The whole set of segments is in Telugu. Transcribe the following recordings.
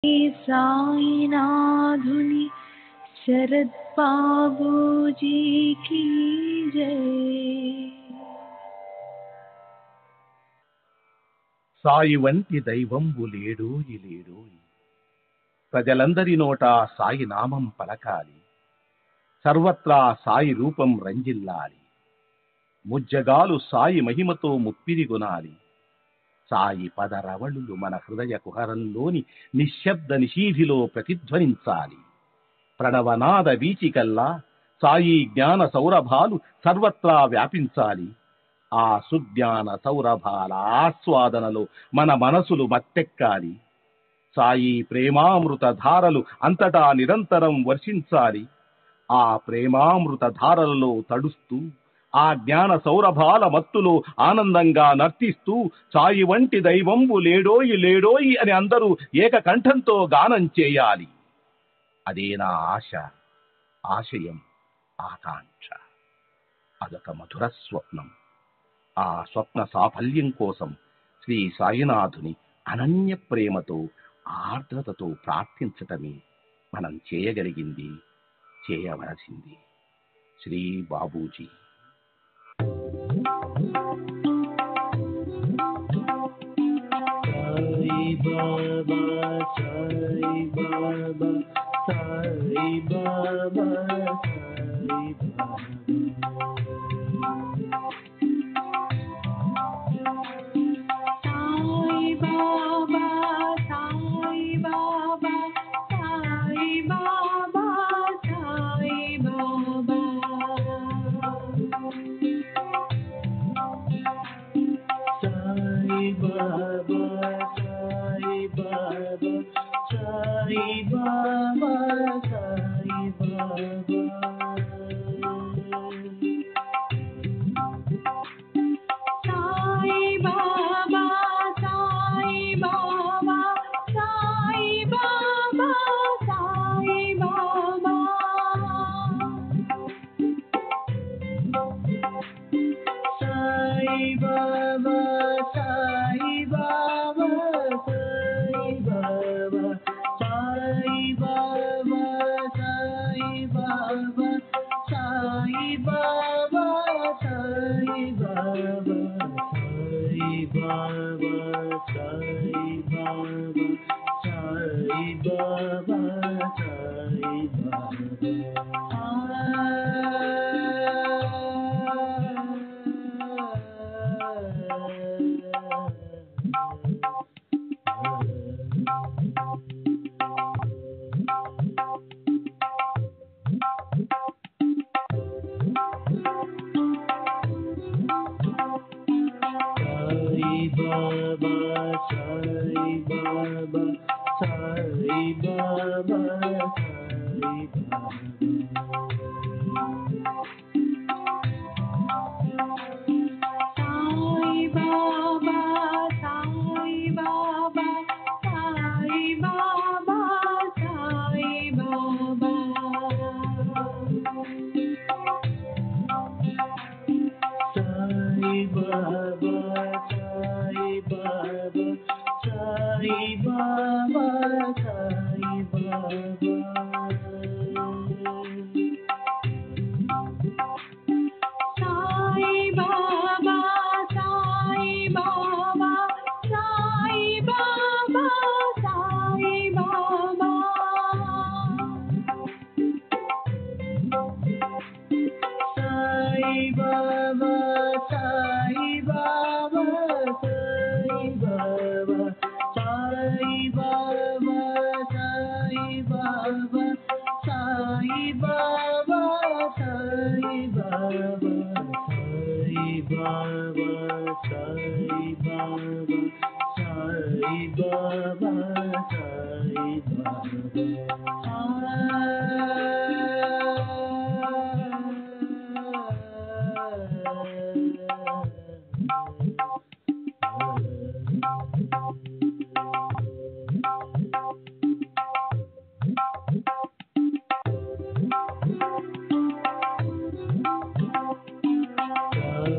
साईनाथुनि शरद बाबूजी की जय। సాయి వంటి దైవంబు లేడోయి లేడోయి, ప్రజలందరి నోట సాయి నామం పలకాలి, సర్వత్రా సాయి రూపం రంజిల్లాలి, ముజ్జగాలు సాయి మహిమతో ముప్పిరి గొనాలి, సాయి పదరవళులు మన హృదయ కుహరంలోని నిశ్శబ్ద నిశీధిలో ప్రతిధ్వనించాలి. ప్రణవనాద వీచికల్లా సాయి జ్ఞాన సౌరభాలు సర్వత్రా వ్యాపించాలి. ఆ సుజ్ఞాన సౌరభాల ఆస్వాదనలో మన మనసులు మత్తెక్కాలి. సాయి ప్రేమామృత ధారలు అంతటా నిరంతరం వర్షించాలి. ఆ ప్రేమామృత ధారలలో తడుస్తూ, ఆ జ్ఞాన సౌరభాల మత్తులో ఆనందంగా నర్తిస్తూ సాయి వంటి దైవంబు లేడోయి లేడోయి అని అందరూ ఏకకంఠంతో గానం చేయాలి. అదే నా ఆశ, ఆశయం, ఆకాంక్ష. అదొక మధుర స్వప్నం. ఆ స్వప్న సాఫల్యం కోసం శ్రీ సాయినాథుని అనన్య ప్రేమతో, ఆర్ద్రతతో ప్రార్థించటమే మనం చేయగలిగింది, చేయవలసింది. Shri Babuji. Sai Baba, Sai Baba, Sai Baba, Sai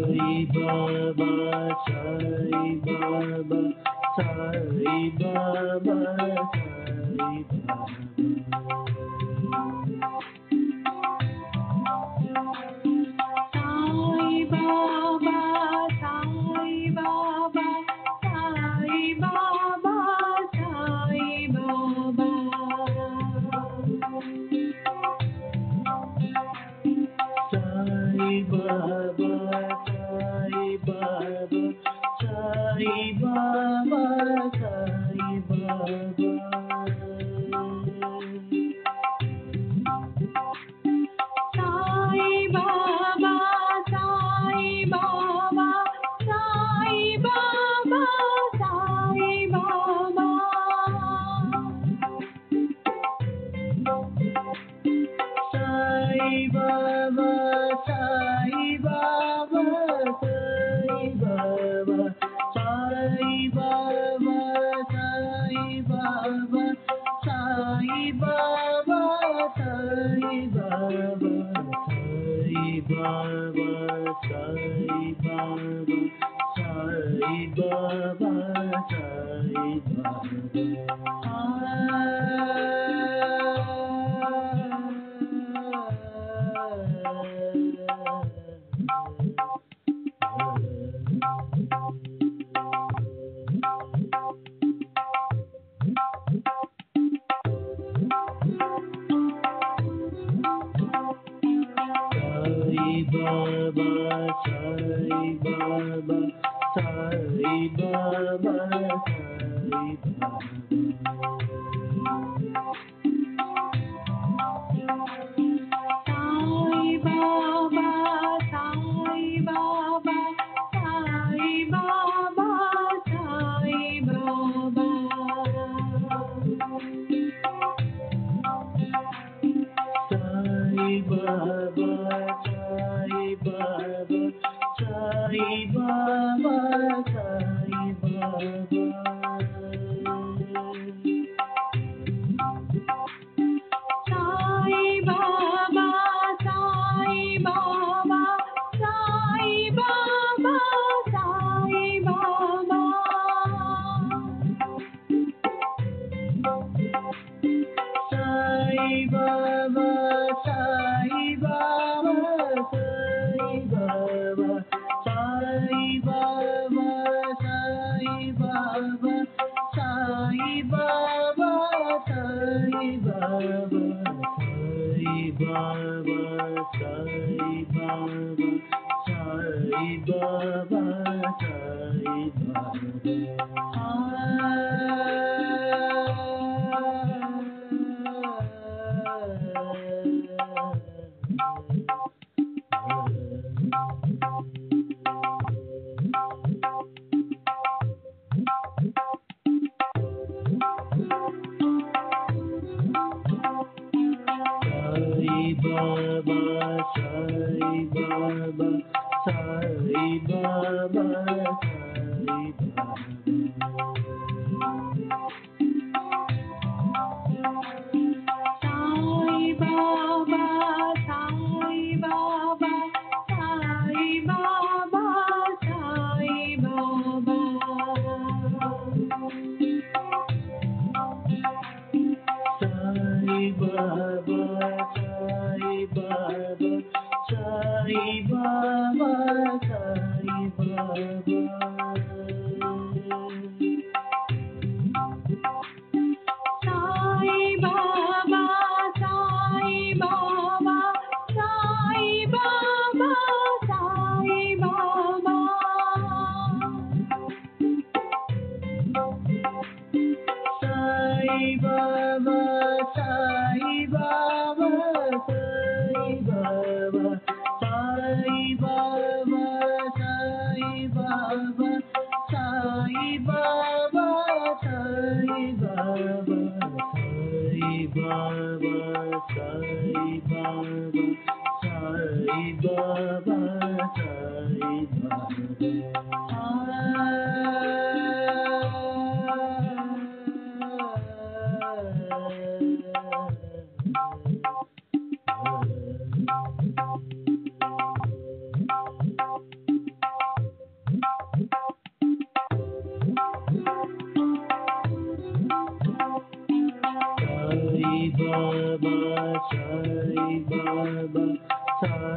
Baba. Baba, Sai Baba, Sai Baba, Sai Baba, Sai Baba, Sai Baba, Sai Baba,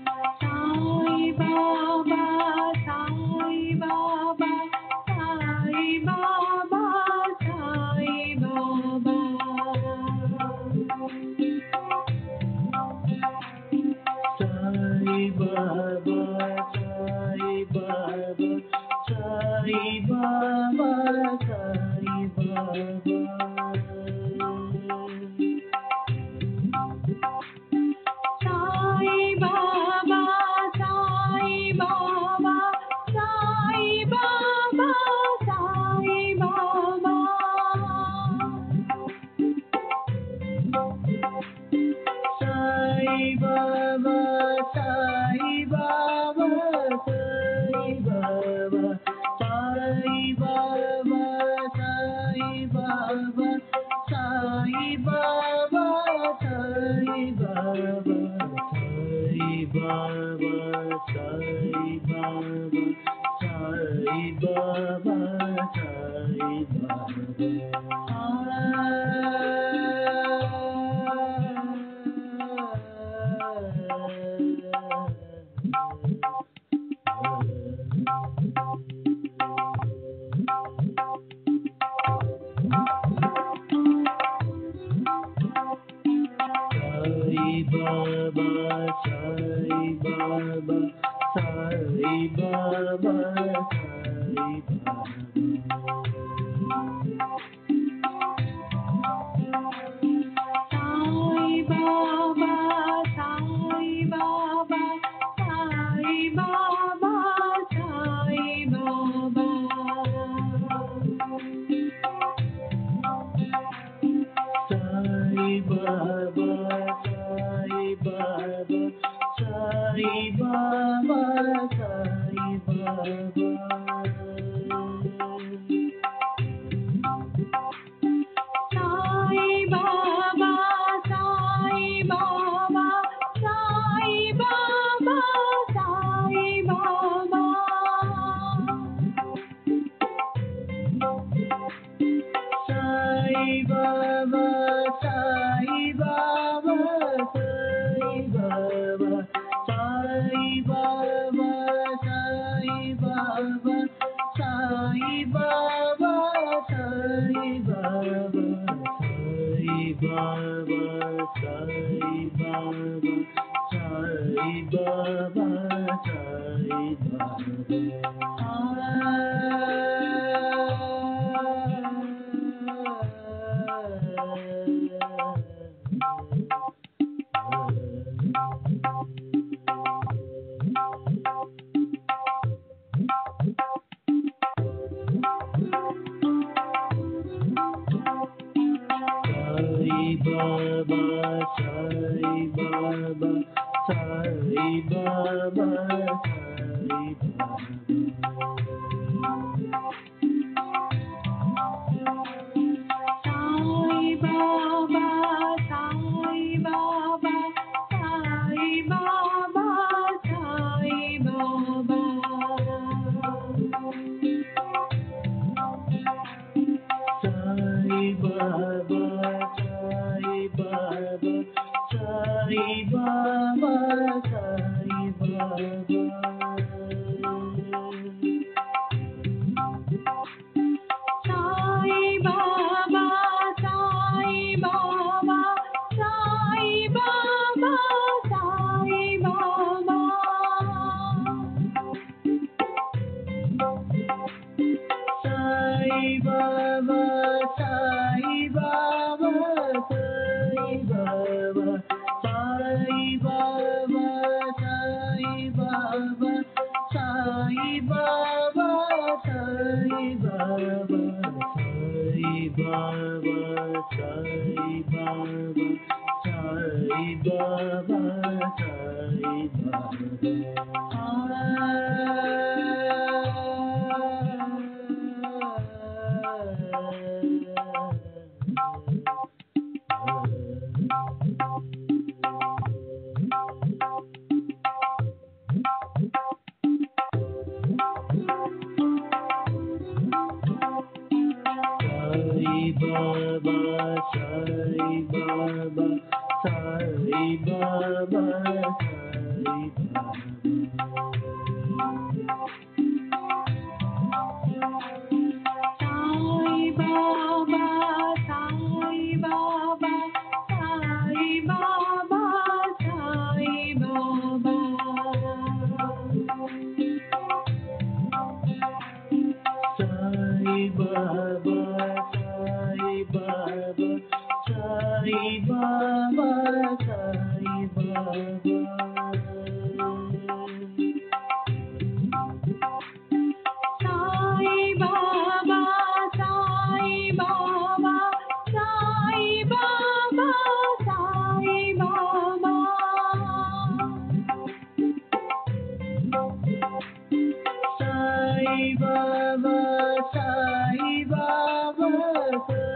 Sai Baba, Sai Baba, Sai Baba, Sai Sai Baba, Sai Baba, Sai Baba,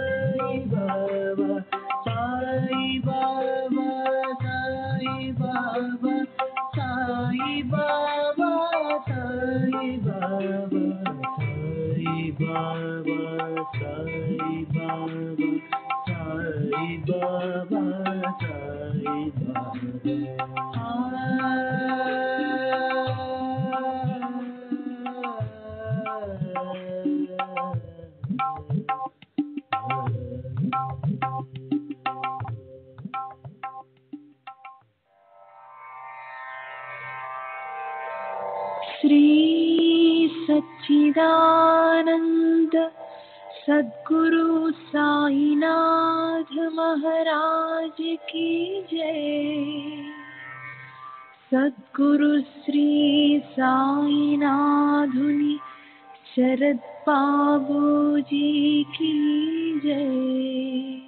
Sai Baba, Sai Baba, Sai Baba, Sai Baba, Sai Baba, Sai Baba, Sai Baba, Sai Baba, Sai Shri सच्चिदानंद सद्गुरु साईनाथ महाराज की जय। सद्गुरु श्री साईनाथुनि शरद बाबू जी की जय।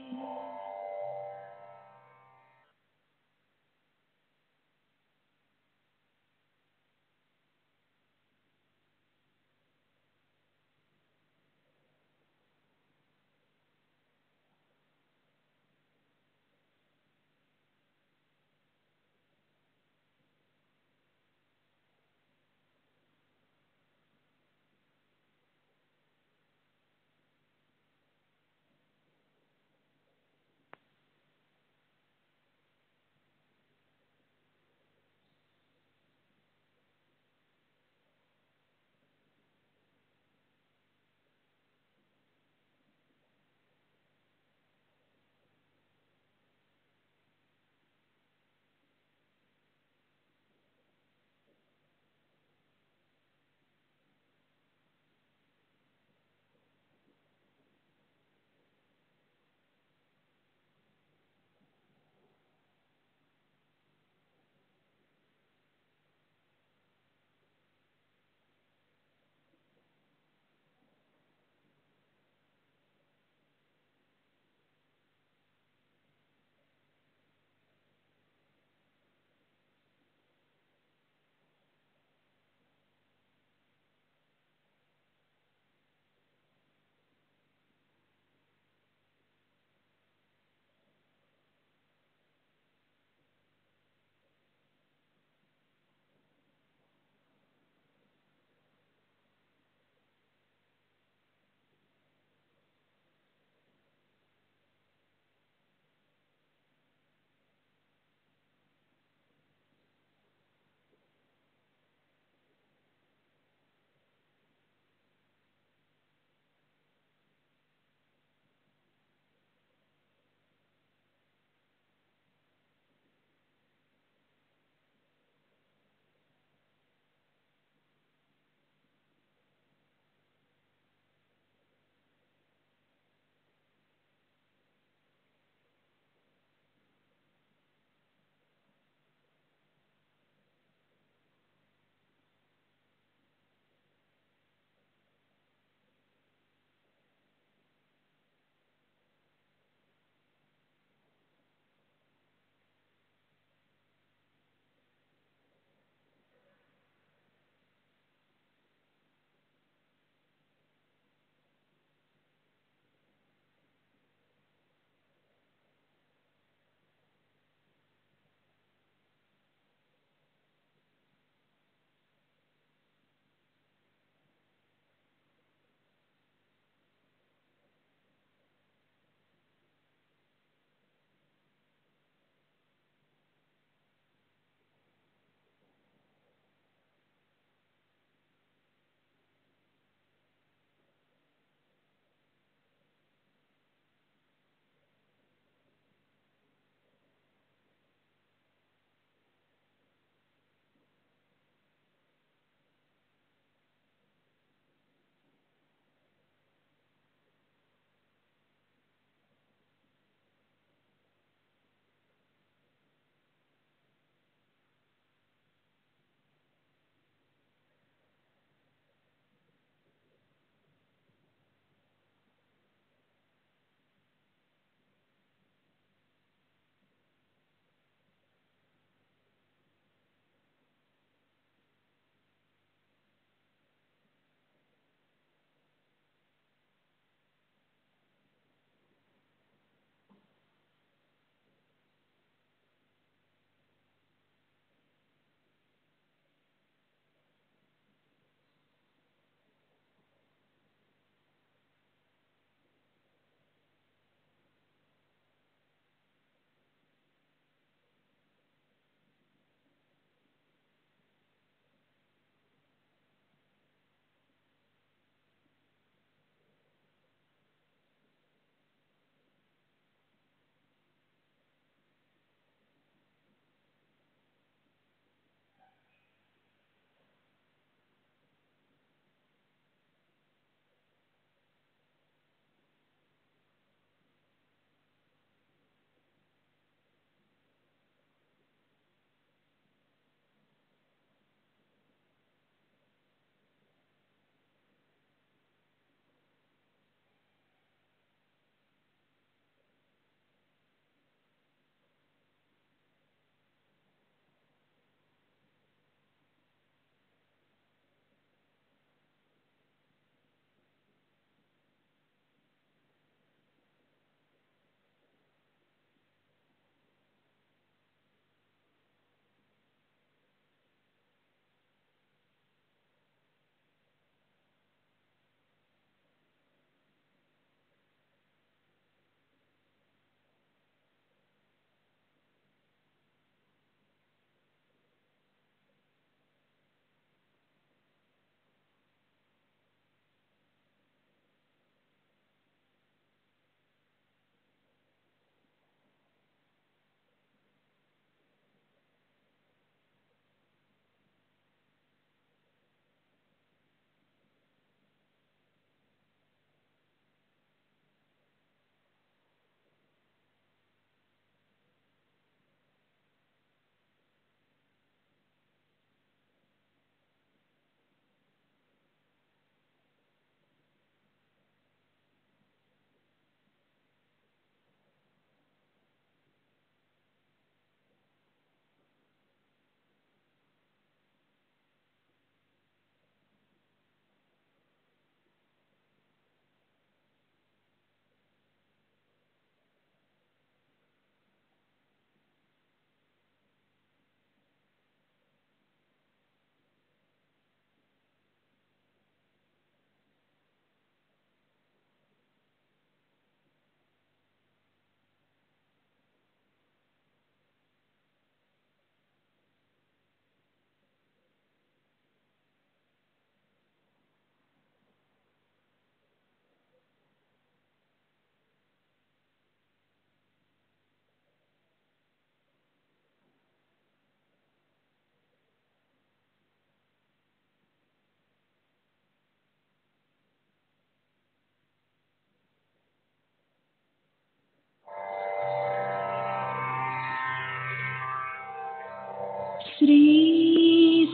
श्री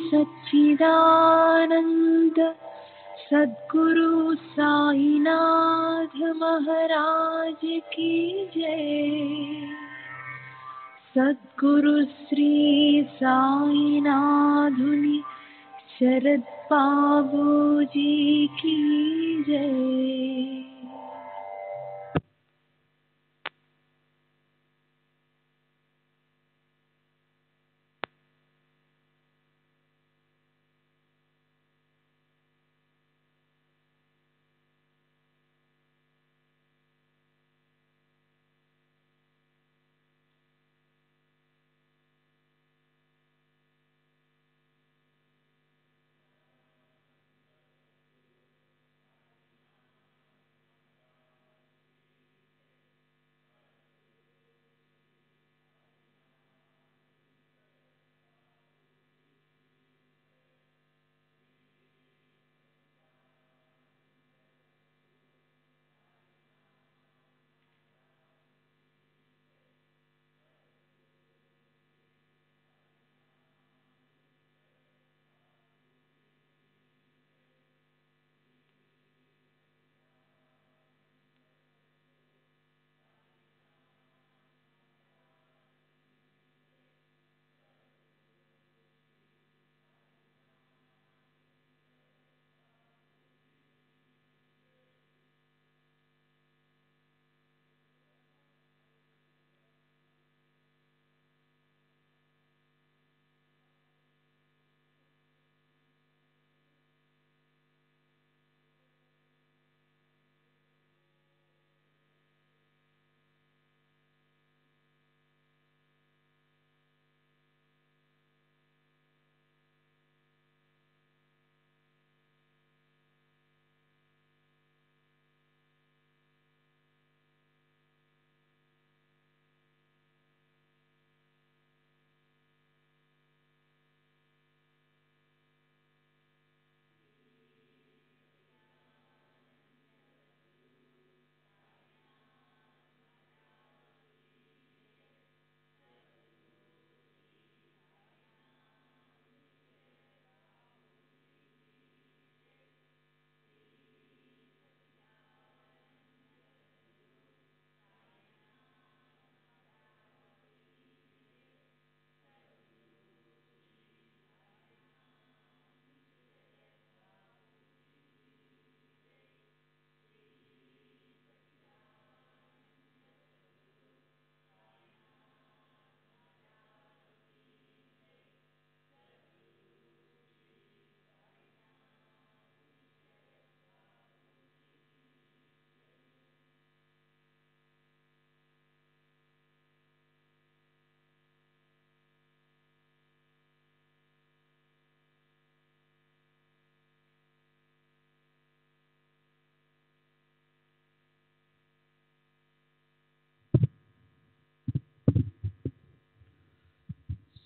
सच्चिदानंद सद्गुरु साईनाथ महाराज की जय। सद्गुरु श्री साईनाथुनि शरद बाबूजी की जय।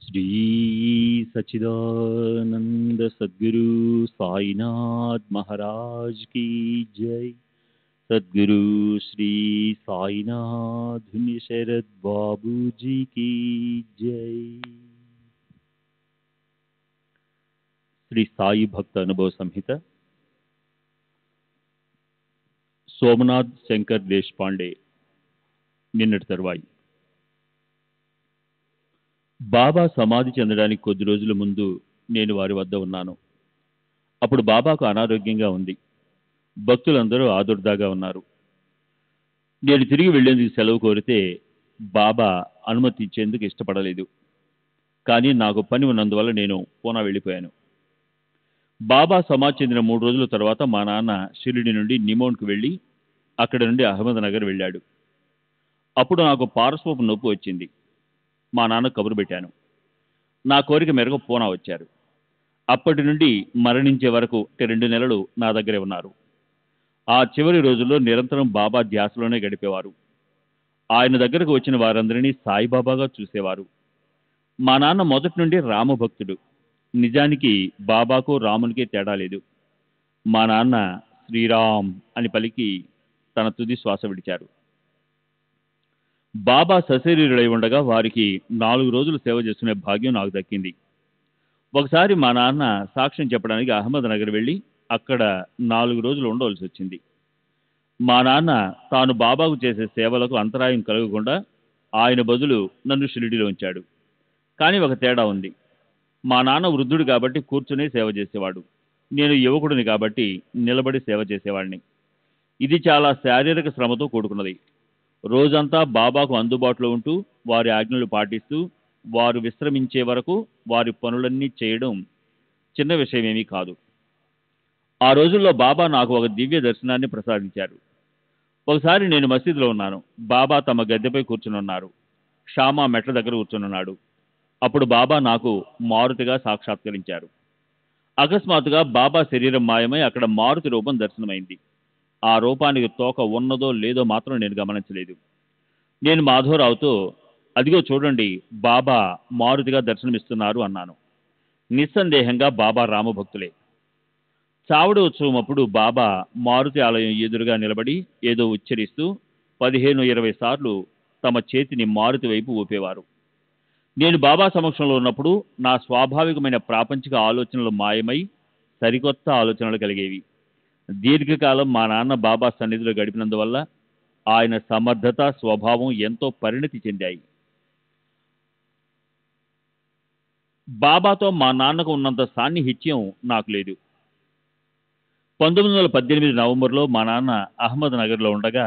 श्री सच्चिदानंद सद्गुरु साईनाथ महाराज की जय। सद्गुरु श्री साईनाथ शरद बाबू जी की जय। శ్రీ సాయి భక్త అనుభవ సంహిత సోమనాథ్ శంకర్ దేశపాండే నిన్నటి తరువాయి. బాబా సమాధి చెందడానికి కొద్ది రోజుల ముందు నేను వారి వద్ద ఉన్నాను. అప్పుడు బాబాకు అనారోగ్యంగా ఉంది. భక్తులందరూ ఆదుర్దాగా ఉన్నారు. నేను తిరిగి వెళ్లేందుకు సెలవు కోరితే బాబా అనుమతి ఇచ్చేందుకు ఇష్టపడలేదు. కానీ నాకు పని ఉన్నందువల్ల నేను పూనా వెళ్ళిపోయాను. బాబా సమాధి చెందిన 3 రోజుల తర్వాత మా నాన్న షిరిడి నుండి నిమోన్కు వెళ్ళి అక్కడి నుండి అహ్మద్నగర్ వెళ్ళాడు. అప్పుడు నాకు పార్శ్వపు నొప్పి వచ్చింది. మా నాన్న కబురు పెట్టాను. నా కోరిక మేరకు పూనా వచ్చారు. అప్పటి నుండి మరణించే వరకు 2 నెలలు నా దగ్గరే ఉన్నారు. ఆ చివరి రోజుల్లో నిరంతరం బాబా ధ్యాసలోనే గడిపేవారు. ఆయన దగ్గరకు వచ్చిన వారందరినీ సాయిబాబాగా చూసేవారు. మా నాన్న మొదటి నుండి రామభక్తుడు. నిజానికి బాబాకు రామునికే తేడా లేదు. మా నాన్న శ్రీరామ్ అని పలికి తన తుది శ్వాస విడిచారు. బాబా సశరీరుడై ఉండగా వారికి 4 రోజులు సేవ చేసుకునే భాగ్యం నాకు దక్కింది. ఒకసారి మా నాన్న సాక్ష్యం చెప్పడానికి అహ్మద్నగర్ వెళ్ళి అక్కడ 4 రోజులు ఉండవలసి వచ్చింది. మా నాన్న తాను బాబాకు చేసే సేవలకు అంతరాయం కలగకుండా ఆయన బదులు నన్ను షిరిడీలో ఉంచాడు. కానీ ఒక తేడా ఉంది. మా నాన్న వృద్ధుడు కాబట్టి కూర్చునే సేవ చేసేవాడు. నేను యువకుడిని కాబట్టి నిలబడి సేవ చేసేవాడిని. ఇది చాలా శారీరక శ్రమతో కూడుకున్నది. రోజంతా బాబాకు అందుబాటులో ఉంటూ వారి ఆజ్ఞలు పాటిస్తూ వారు విశ్రమించే వరకు వారి పనులన్నీ చేయడం చిన్న విషయమేమీ కాదు. ఆ రోజుల్లో బాబా నాకు ఒక దివ్య దర్శనాన్ని ప్రసాదించారు. ఒకసారి నేను మసీదులో ఉన్నాను. బాబా తమ గద్దెపై కూర్చునున్నారు. షామా మెట్ల దగ్గర కూర్చునున్నాడు. అప్పుడు బాబా నాకు మారుతిగా సాక్షాత్కరించారు. అకస్మాత్తుగా బాబా శరీరం మాయమై అక్కడ మారుతి రూపం దర్శనమైంది. ఆ రూపానికి తోక ఉన్నదో లేదో మాత్రం నేను గమనించలేదు. నేను మాధవరావుతో, అదిగో చూడండి, బాబా మారుతిగా దర్శనమిస్తున్నారు అన్నాను. నిస్సందేహంగా బాబా రామభక్తులే. చావుడు ఉత్సవం అప్పుడు బాబా మారుతి ఆలయం ఎదురుగా నిలబడి ఏదో ఉచ్చరిస్తూ 15-20 సార్లు తమ చేతిని మారుతి వైపు ఊపేవారు. నేను బాబా సమక్షంలో ఉన్నప్పుడు నా స్వాభావికమైన ప్రాపంచిక ఆలోచనలు మాయమై సరికొత్త ఆలోచనలు కలిగేవి. దీర్ఘకాలం మా నాన్న బాబా సన్నిధిలో గడిపినందువల్ల ఆయన సమర్థత, స్వభావం ఎంతో పరిణతి చెందాయి. బాబాతో మా నాన్నకు ఉన్నంత సాన్నిహిత్యం నాకు లేదు. 1918 నవంబర్లో మా నాన్న అహ్మద్నగర్లో ఉండగా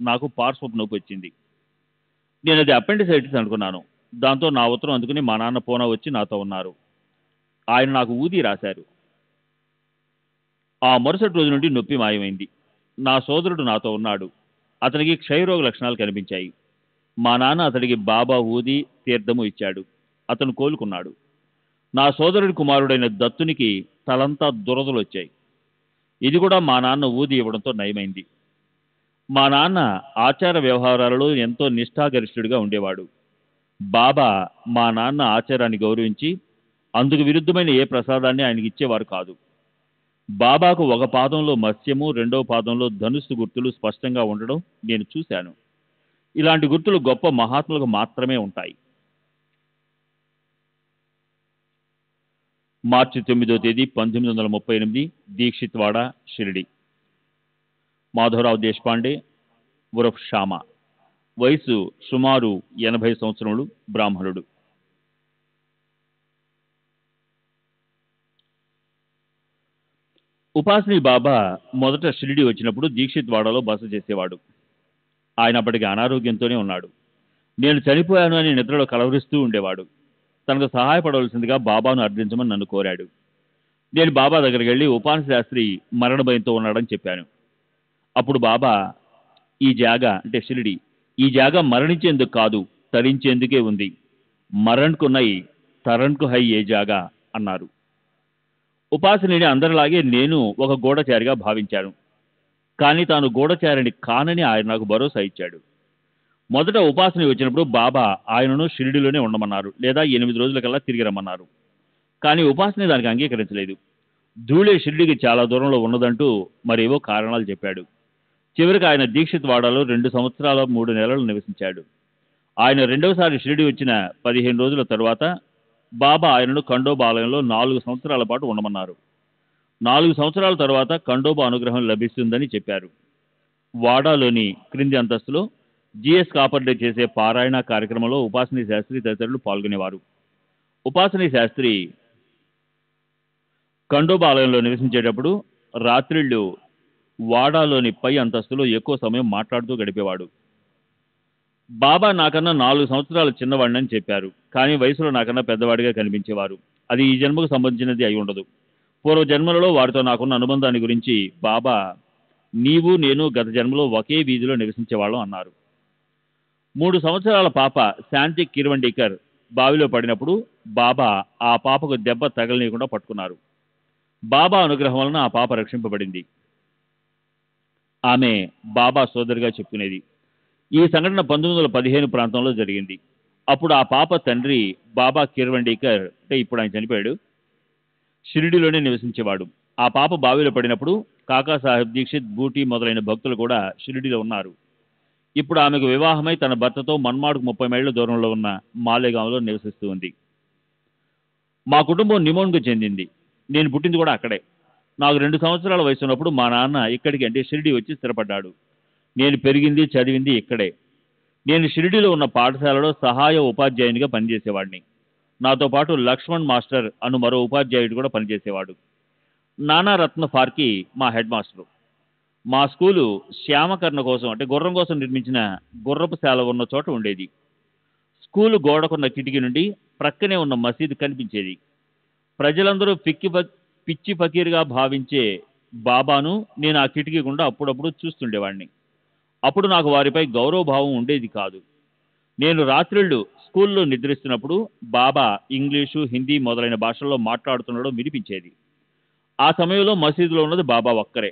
నాకు పార్శ్వపు నొప్పి వచ్చింది. నేను అది అపెండిసైటిస్ అనుకున్నాను. దాంతో నా ఉత్తరం అందుకుని మా నాన్న పూనా వచ్చి నాతో ఉన్నారు. ఆయన నాకు ఊది రాశారు. ఆ మరుసటి రోజు నుండి నొప్పి మాయమైంది. నా సోదరుడు నాతో ఉన్నాడు. అతనికి క్షయరోగ లక్షణాలు కనిపించాయి. మా నాన్న అతడికి బాబా ఊది తీర్థము ఇచ్చాడు. అతను కోలుకున్నాడు. నా సోదరుడి కుమారుడైన దత్తునికి తలంతా దురదలు వచ్చాయి. ఇది కూడా మా నాన్న ఊది ఇవ్వడంతో నయమైంది. మా నాన్న ఆచార వ్యవహారాలలో ఎంతో నిష్ఠాగరిష్ఠుడిగా ఉండేవాడు. బాబా మా నాన్న ఆచారాన్ని గౌరవించి అందుకు విరుద్ధమైన ఏ ప్రసాదాన్ని ఆయనకి ఇచ్చేవారు కాదు. బాబాకు ఒక పాదంలో మత్స్యము, రెండవ పాదంలో ధనుస్సు గుర్తులు స్పష్టంగా ఉండడం నేను చూశాను. ఇలాంటి గుర్తులు గొప్ప మహాత్ములకు మాత్రమే ఉంటాయి. మార్చి 9వ తేదీ 1938, దీక్షిత్వాడ, షిరిడి. మాధవరావు దేశపాండే ఉరఫ్ షామా. వయసు సుమారు 80 సంవత్సరములు. బ్రాహ్మణుడు. ఉపాసిని బాబా మొదట షిరిడి వచ్చినప్పుడు దీక్షిత్వాడలో బస చేసేవాడు. ఆయన అప్పటికి అనారోగ్యంతోనే ఉన్నాడు. నేను చనిపోయాను అని నిద్రలో కలవరిస్తూ ఉండేవాడు. తనకు సహాయపడవలసిందిగా బాబాను అర్థించమని నన్ను కోరాడు. నేను బాబా దగ్గరికి వెళ్ళి ఉపాని శాస్త్రి మరణ భయంతో ఉన్నాడని చెప్పాను. అప్పుడు బాబా, ఈ జాగా అంటే షిరిడి, ఈ జాగా మరణించేందుకు కాదు, తరించేందుకే ఉంది. మరణ్కు నై తరణ్కు హై ఏ జాగా అన్నారు. ఉపాసిని అందరిలాగే నేను ఒక గూఢచారిగా భావించాను. కానీ తాను గూఢచారిని కానని ఆయన నాకు భరోసా ఇచ్చాడు. మొదట ఉపాసిని వచ్చినప్పుడు బాబా ఆయనను షిరిడిలోనే ఉండమన్నారు, లేదా 8 రోజులకల్లా తిరిగి రమ్మన్నారు. కానీ ఉపాసిని దానికి అంగీకరించలేదు. ధూళే షిరిడికి చాలా దూరంలో ఉన్నదంటూ మరేవో కారణాలు చెప్పాడు. చివరికి ఆయన దీక్షిత్వాడలో 2 సంవత్సరాల 3 నెలలు నివసించాడు. ఆయన రెండవసారి షిరిడి వచ్చిన 15 రోజుల తరువాత బాబా ఆయనను ఖండోబా ఆలయంలో 4 సంవత్సరాల పాటు ఉండమన్నారు. 4 సంవత్సరాల తరువాత ఖండోబా అనుగ్రహం లభిస్తుందని చెప్పారు. వాడాలోని క్రింది అంతస్తులో జిఎస్ కాపర్డే చేసే పారాయణ కార్యక్రమంలో ఉపాసిని శాస్త్రి తదితరులు పాల్గొనేవారు. ఉపాసిని శాస్త్రి ఖండోబా ఆలయంలో నివసించేటప్పుడు రాత్రిళ్ళు వాడాలోని పై అంతస్తులో ఎక్కువ సమయం మాట్లాడుతూ గడిపేవాడు. బాబా నాకన్నా 4 సంవత్సరాలు చిన్నవాడినని చెప్పారు. కానీ వయసులో నాకన్నా పెద్దవాడిగా కనిపించేవారు. అది ఈ జన్మకు సంబంధించినది అయి ఉండదు. పూర్వ జన్మలలో వారితో నాకున్న అనుబంధాన్ని గురించి బాబా, నీవు నేను గత జన్మలో ఒకే వీధిలో నివసించేవాళ్ళం అన్నారు. 3 సంవత్సరాల పాప శాంతి కిర్వండీకర్ బావిలో పడినప్పుడు బాబా ఆ పాపకు దెబ్బ తగలనీయకుండా పట్టుకున్నారు. బాబా అనుగ్రహం వలన ఆ పాప రక్షింపబడింది. ఆమె బాబా సోదరిగా చెప్పుకునేది. ఈ సంఘటన 1915 ప్రాంతంలో జరిగింది. అప్పుడు ఆ పాప తండ్రి బాబా కిర్వండీకర్, అంటే ఇప్పుడు ఆయన చనిపోయాడు, షిరిడిలోనే నివసించేవాడు. ఆ పాప బావిలో పడినప్పుడు కాకాసాహెబ్ దీక్షిత్, బూటీ మొదలైన భక్తులు కూడా షిరిడిలో ఉన్నారు. ఇప్పుడు ఆమెకు వివాహమై తన భర్తతో మన్మాడ్కు 30 మైళ్ళ దూరంలో ఉన్న మాలేగాంలో నివసిస్తూ ఉంది. మా కుటుంబం నిమోన్కు చెందింది. నేను పుట్టింది కూడా అక్కడే. నాకు 2 సంవత్సరాల వయసు ఉన్నప్పుడు మా నాన్న ఇక్కడికి అంటే షిరిడి వచ్చి స్థిరపడ్డాడు. నేను పెరిగింది, చదివింది ఇక్కడే. నేను షిరిడీలో ఉన్న పాఠశాలలో సహాయ ఉపాధ్యాయునిగా పనిచేసేవాడిని. నాతో పాటు లక్ష్మణ్ మాస్టర్ అను మరో ఉపాధ్యాయుడు కూడా పనిచేసేవాడు. నానా రత్న ఫార్కి మా హెడ్ మాస్టరు. మా స్కూలు శ్యామకర్ణ కోసం అంటే గుర్రం కోసం నిర్మించిన గుర్రపు శాల ఉన్న చోట ఉండేది. స్కూలు గోడకున్న కిటికీ నుండి ప్రక్కనే ఉన్న మసీదు కనిపించేది. ప్రజలందరూ పిచ్చి ఫకీర్గా భావించే బాబాను నేను ఆ కిటికీ గుండా అప్పుడప్పుడు చూస్తుండేవాడిని. అప్పుడు నాకు వారిపై గౌరవభావం ఉండేది కాదు. నేను రాత్రిళ్ళు స్కూల్లో నిద్రిస్తున్నప్పుడు బాబా ఇంగ్లీషు, హిందీ మొదలైన భాషల్లో మాట్లాడుతుండడం వినిపించేది. ఆ సమయంలో మసీదులో ఉన్నది బాబా ఒక్కరే.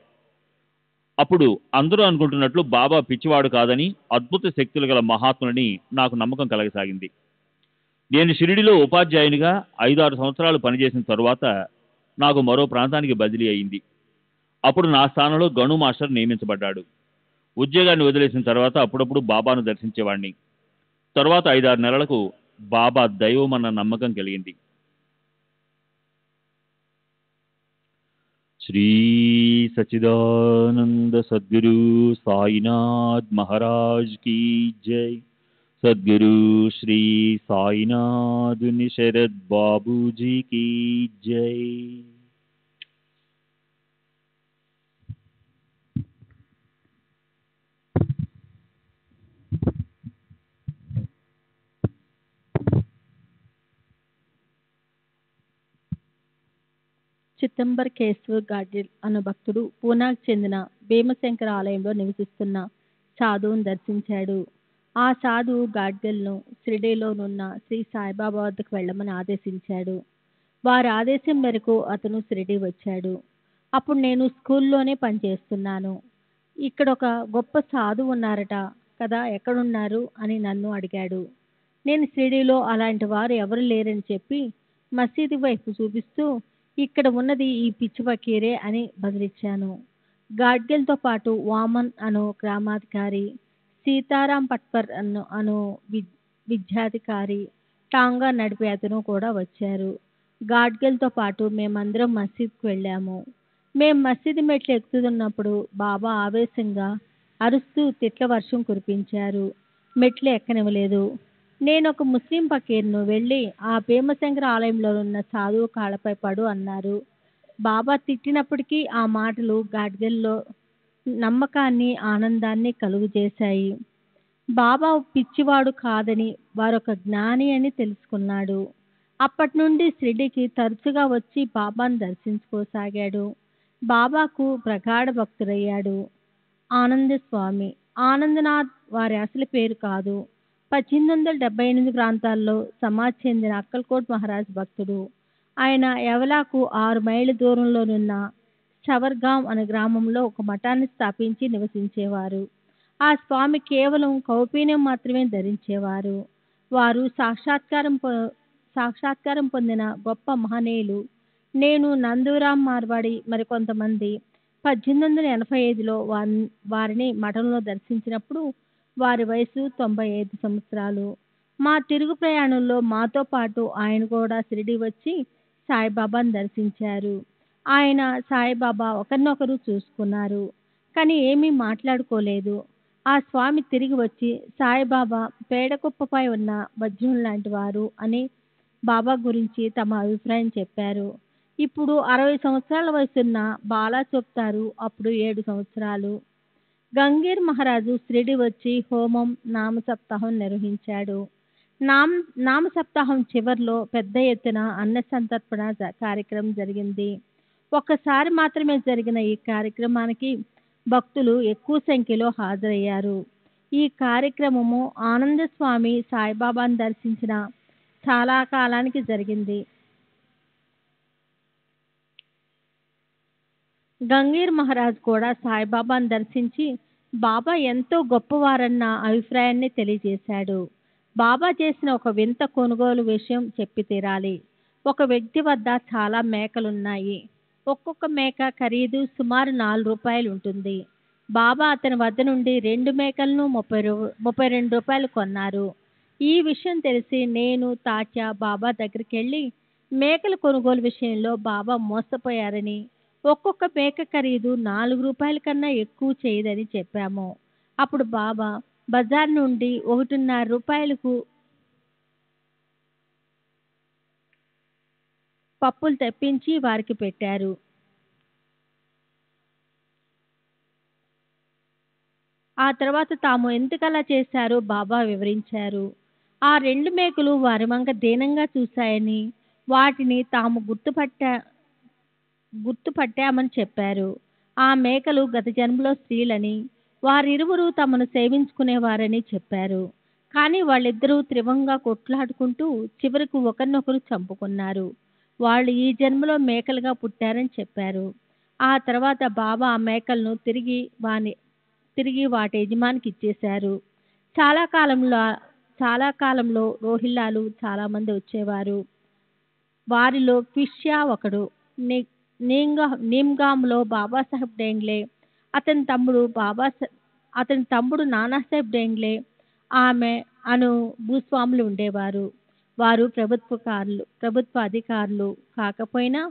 అప్పుడు అందరూ అనుకుంటున్నట్లు బాబా పిచ్చివాడు కాదని, అద్భుత శక్తులు గల మహాత్ములని నాకు నమ్మకం కలగసాగింది. నేను షిరిడిలో ఉపాధ్యాయునిగా 5-6 సంవత్సరాలు పనిచేసిన తరువాత నాకు మరో ప్రాంతానికి బదిలీ అయింది. అప్పుడు నా స్థానంలో గణు మాస్టర్ నియమించబడ్డాడు. ఉద్యోగాన్ని వదిలేసిన తర్వాత అప్పుడప్పుడు బాబాను దర్శించేవాడిని. తరువాత 5-6 నెలలకు బాబా దైవం అన్న నమ్మకం కలిగింది. శ్రీ సచిదానంద సద్గురు సాయినాథ్ మహారాజ్ కీ జై. సద్గురు శ్రీ సాయినాథుని శరద్ బాబూజీ కీ జై. చిదంబర్ కేశవ్ గాడ్గిల్ అను భక్తుడు పూనాకు చెందిన భీమశంకర ఆలయంలో నివసిస్తున్న సాధువును దర్శించాడు. ఆ సాధువు గాడ్గిల్ను షిరిడీలోనున్న శ్రీ సాయిబాబా వద్దకు వెళ్ళమని ఆదేశించాడు. వారి ఆదేశం మేరకు అతను షిరిడీ వచ్చాడు. అప్పుడు నేను స్కూల్లోనే పనిచేస్తున్నాను. ఇక్కడ ఒక గొప్ప సాధువు ఉన్నారట కదా, ఎక్కడున్నారు అని నన్ను అడిగాడు. నేను షిరిడీలో అలాంటి వారు ఎవరు లేరని చెప్పి మసీదు వైపు చూపిస్తూ ఇక్కడ ఉన్నది ఈ పిచ్చి ఫకీరే అని బదిలిచ్చాను. గాడ్గిల్తో పాటు వామన్ అను గ్రామాధికారి, సీతారాం పట్పర్ అను విద్యాధికారి, టాంగా నడిపే అతను కూడా వచ్చారు. గాడ్గిల్తో పాటు మేమందరం మసీద్కు వెళ్ళాము. మేం మసీదు మెట్లు ఎక్కుతున్నప్పుడు బాబా ఆవేశంగా అరుస్తూ తిట్ల వర్షం కురిపించారు. మెట్లు ఎక్కనివ్వలేదు. నేను ఒక ముస్లిం ఫకీర్ను వెళ్ళి ఆ భీమశంకర ఆలయంలో ఉన్న సాధువు కాళ్ళపై పడు అన్నారు. బాబా తిట్టినప్పటికీ ఆ మాటలు గాడ్గిల్లో నమ్మకాన్ని, ఆనందాన్ని కలుగజేశాయి. బాబా పిచ్చివాడు కాదని, వారొక జ్ఞాని అని తెలుసుకున్నాడు. అప్పటి నుండి షిరిడీకి తరచుగా వచ్చి బాబాను దర్శించుకోసాగాడు. బాబాకు ప్రగాఢ భక్తుడయ్యాడు. ఆనంద స్వామి ఆనందనాథ్ వారి అసలు పేరు కాదు. 1878 ప్రాంతాల్లో సమాజ్ చెందిన అక్కల్కోట్ మహారాజ్ భక్తుడు. ఆయన యవలాకు 6 మైళ్ళ దూరంలోనున్న షవర్గాం అనే గ్రామంలో ఒక మఠాన్ని స్థాపించి నివసించేవారు. ఆ స్వామి కేవలం కౌపీనం మాత్రమే ధరించేవారు. వారు సాక్షాత్కారం పొందిన గొప్ప మహనీయులు. నేను, నందూరాం మార్వాడి మరికొంతమంది 1885లో వారిని మఠంలో దర్శించినప్పుడు వారి వయసు 95 సంవత్సరాలు. మా తిరుగు ప్రయాణంలో మాతో పాటు ఆయన కూడా షిరిడీ వచ్చి సాయిబాబాను దర్శించారు. ఆయన, సాయిబాబా ఒకరినొకరు చూసుకున్నారు, కానీ ఏమీ మాట్లాడుకోలేదు. ఆ స్వామి తిరిగి వచ్చి సాయిబాబా పేడకుప్పపై ఉన్న వజ్రం లాంటి వారు అని బాబా గురించి తమ అభిప్రాయం చెప్పారు. ఇప్పుడు 60 సంవత్సరాల వయసున్న బాలా చెప్తారు, అప్పుడు 7 సంవత్సరాలు. గంగీర్ మహారాజు షిరిడి వచ్చి హోమం, నామసప్తాహం నిర్వహించాడు. నామసప్తాహం చివరిలో పెద్ద ఎత్తున అన్న సంతర్పణ కార్యక్రమం జరిగింది. ఒక్కసారి మాత్రమే జరిగిన ఈ కార్యక్రమానికి భక్తులు ఎక్కువ సంఖ్యలో హాజరయ్యారు. ఈ కార్యక్రమము ఆనందస్వామి సాయిబాబాను దర్శించిన చాలా కాలానికి జరిగింది. గంగీర్ మహారాజ్ కూడా సాయిబాబాను దర్శించి బాబా ఎంతో గొప్పవారన్న అభిప్రాయాన్ని తెలియజేశాడు. బాబా చేసిన ఒక వింత కొనుగోలు విషయం చెప్పి తీరాలి. ఒక వ్యక్తి వద్ద చాలా మేకలున్నాయి. ఒక్కొక్క మేక ఖరీదు సుమారు 4 రూపాయలు ఉంటుంది. బాబా అతని వద్ద నుండి 2 మేకలను 32 రూపాయలు కొన్నారు. ఈ విషయం తెలిసి నేను, తాత్యా బాబా దగ్గరికి వెళ్ళి మేకల కొనుగోలు విషయంలో బాబా మోసపోయారని, ఒక్కొక్క మేక ఖరీదు 4 రూపాయల కన్నా ఎక్కువ చేయదని చెప్పాము. అప్పుడు బాబా బజార్ నుండి 1.5 రూపాయలకు పప్పులు తెప్పించి వారికి పెట్టారు. ఆ తర్వాత తాము ఎందుకలా చేశారో బాబా వివరించారు. ఆ 2 మేకలు వారి వంక దీనంగా చూశాయని, వాటిని తాము గుర్తుపట్టామని చెప్పారు. ఆ మేకలు గత జన్మలో స్త్రీలని, వారిరువురు తమను సేవించుకునేవారని చెప్పారు. కానీ వాళ్ళిద్దరూ తీవ్రంగా కొట్లాడుకుంటూ చివరకు ఒకరినొకరు చంపుకున్నారు. వాళ్ళు ఈ జన్మలో మేకలుగా పుట్టారని చెప్పారు. ఆ తర్వాత బాబా ఆ మేకలను తిరిగి వాటి యజమానికి ఇచ్చేశారు. చాలా కాలంలో రోహిల్లాలు చాలా మంది వచ్చేవారు. వారిలో ఫిష్యా ఒకడు. నీమ్గామ్లో బాబాసాహెబ్ డేంగ్లే, అతని తమ్ముడు నానాసాహెబ్ డేంగ్లే, ఆమె అను భూస్వాములు ఉండేవారు. వారు ప్రభుత్వ అధికారులు కాకపోయినా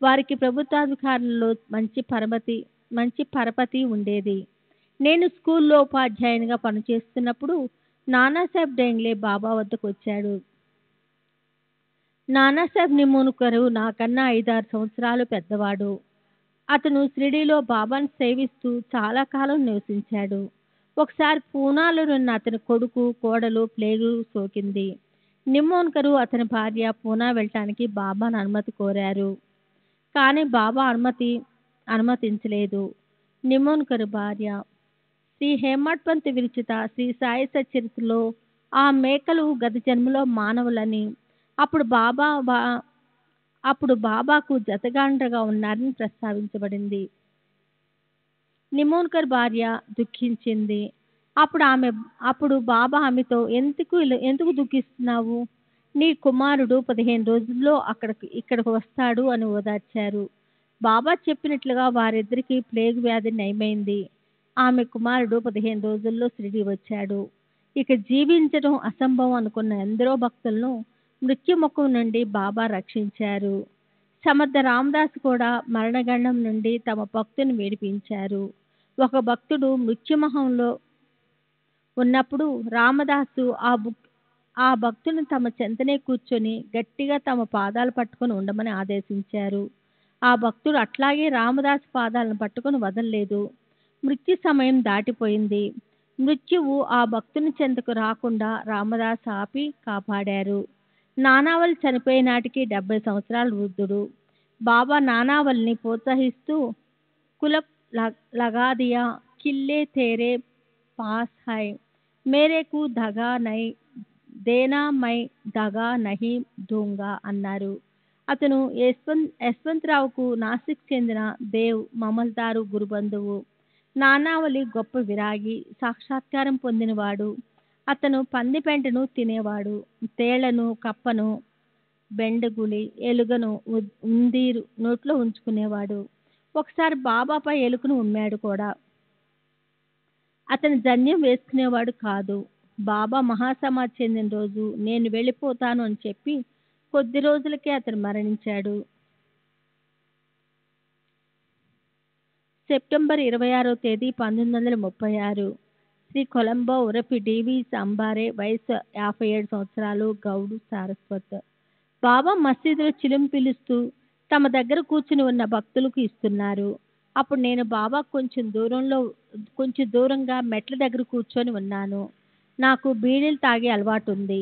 వారికి ప్రభుత్వాధికారులలో మంచి పరపతి ఉండేది. నేను స్కూల్లో ఉపాధ్యాయునిగా పనిచేస్తున్నప్పుడు నానాసాహెబ్ డేంగ్లే బాబా వద్దకు వచ్చాడు. నానాసాహెబ్ నిమోన్కర్ నాకన్నా 5-6 సంవత్సరాలు పెద్దవాడు. అతను షిరిడీలో బాబాను సేవిస్తూ చాలా కాలం నివసించాడు. ఒకసారి పూనాలోనున్న అతని కొడుకు, కోడలు ప్లేగు సోకింది. నిమోన్కర్ అతని భార్య పూనా వెళ్ళటానికి బాబాను అనుమతి కోరారు. కానీ బాబా అనుమతించలేదు. నిమోన్కర్ భార్య శ్రీ హేమడ్ పంత్ విరచిత శ్రీ సాయి సచరిత్రలో ఆ మేకలు గత జన్మలో మానవులని, అప్పుడు బాబాకు జతగాండ్రగా ఉన్నారని ప్రస్తావించబడింది. నిమోన్కర్ భార్య దుఃఖించింది. అప్పుడు బాబా ఆమెతో ఎందుకు దుఃఖిస్తున్నావు? నీ కుమారుడు 15 రోజుల్లో ఇక్కడికి వస్తాడు అని ఓదార్చారు. బాబా చెప్పినట్లుగా వారిద్దరికీ ప్లేగు వ్యాధి నయమైంది. ఆమె కుమారుడు 15 రోజుల్లో షిరిడీ వచ్చాడు. ఇక జీవించడం అసంభవం అనుకున్న ఎందరో భక్తులను మృత్యుముఖం నుండి బాబా రక్షించారు. సమర్థ రామదాసు కూడా మరణగండం నుండి తమ భక్తుని విడిపించారు. ఒక భక్తుడు మృత్యుముఖంలో ఉన్నప్పుడు రామదాసు ఆ భక్తుని తమ చెంతనే కూర్చొని గట్టిగా తమ పాదాలు పట్టుకొని ఉండమని ఆదేశించారు. ఆ భక్తుడు అట్లాగే రామదాసు పాదాలను పట్టుకొని వదలలేదు. మృత్యు సమయం దాటిపోయింది. మృత్యువు ఆ భక్తుని చెంతకు రాకుండా రామదాసు ఆపి కాపాడారు. నానావల్ చనిపోయే నాటికి 70 సంవత్సరాల వృద్ధుడు. బాబా నానావల్ని ప్రోత్సహిస్తూ కులప్ లగాదియా కిల్లే తేరే పాస్ హై, మేరేకు దగా నై దేనా మై దగా నహి దూంగా అన్నారు. అతను యశ్వంతరావుకు నాసిక్ చెందిన దేవ్ మమల్దారు గురుబంధువు. నానావలి గొప్ప విరాగి, సాక్షాత్కారం పొందినవాడు. అతను పందిపెంటను తినేవాడు. తేళ్లను, కప్పను, బెండగుళి, ఎలుకను ఉందీరు నోట్లో ఉంచుకునేవాడు. ఒకసారి బాబాపై ఎలుకను ఉమ్మాడు కూడా. అతను జన్యం వేసుకునేవాడు కాదు. బాబా మహాసమాధి చెందిన రోజు నేను వెళ్ళిపోతాను అని చెప్పి కొద్ది రోజులకే అతను మరణించాడు. సెప్టెంబర్ 26వ తేదీ 1936. శ్రీ కొలంబో ఉరఫి డివి సంబారే, వయసు 57 సంవత్సరాలు, గౌడు సారస్వత్. బాబా మసీదులో చిలుం పిలుస్తూ తమ దగ్గర కూర్చుని ఉన్న భక్తులకు ఇస్తున్నారు. అప్పుడు నేను బాబా కొంచెం దూరంగా మెట్ల దగ్గర కూర్చొని ఉన్నాను. నాకు బీడీలు తాగే అలవాటు ఉంది.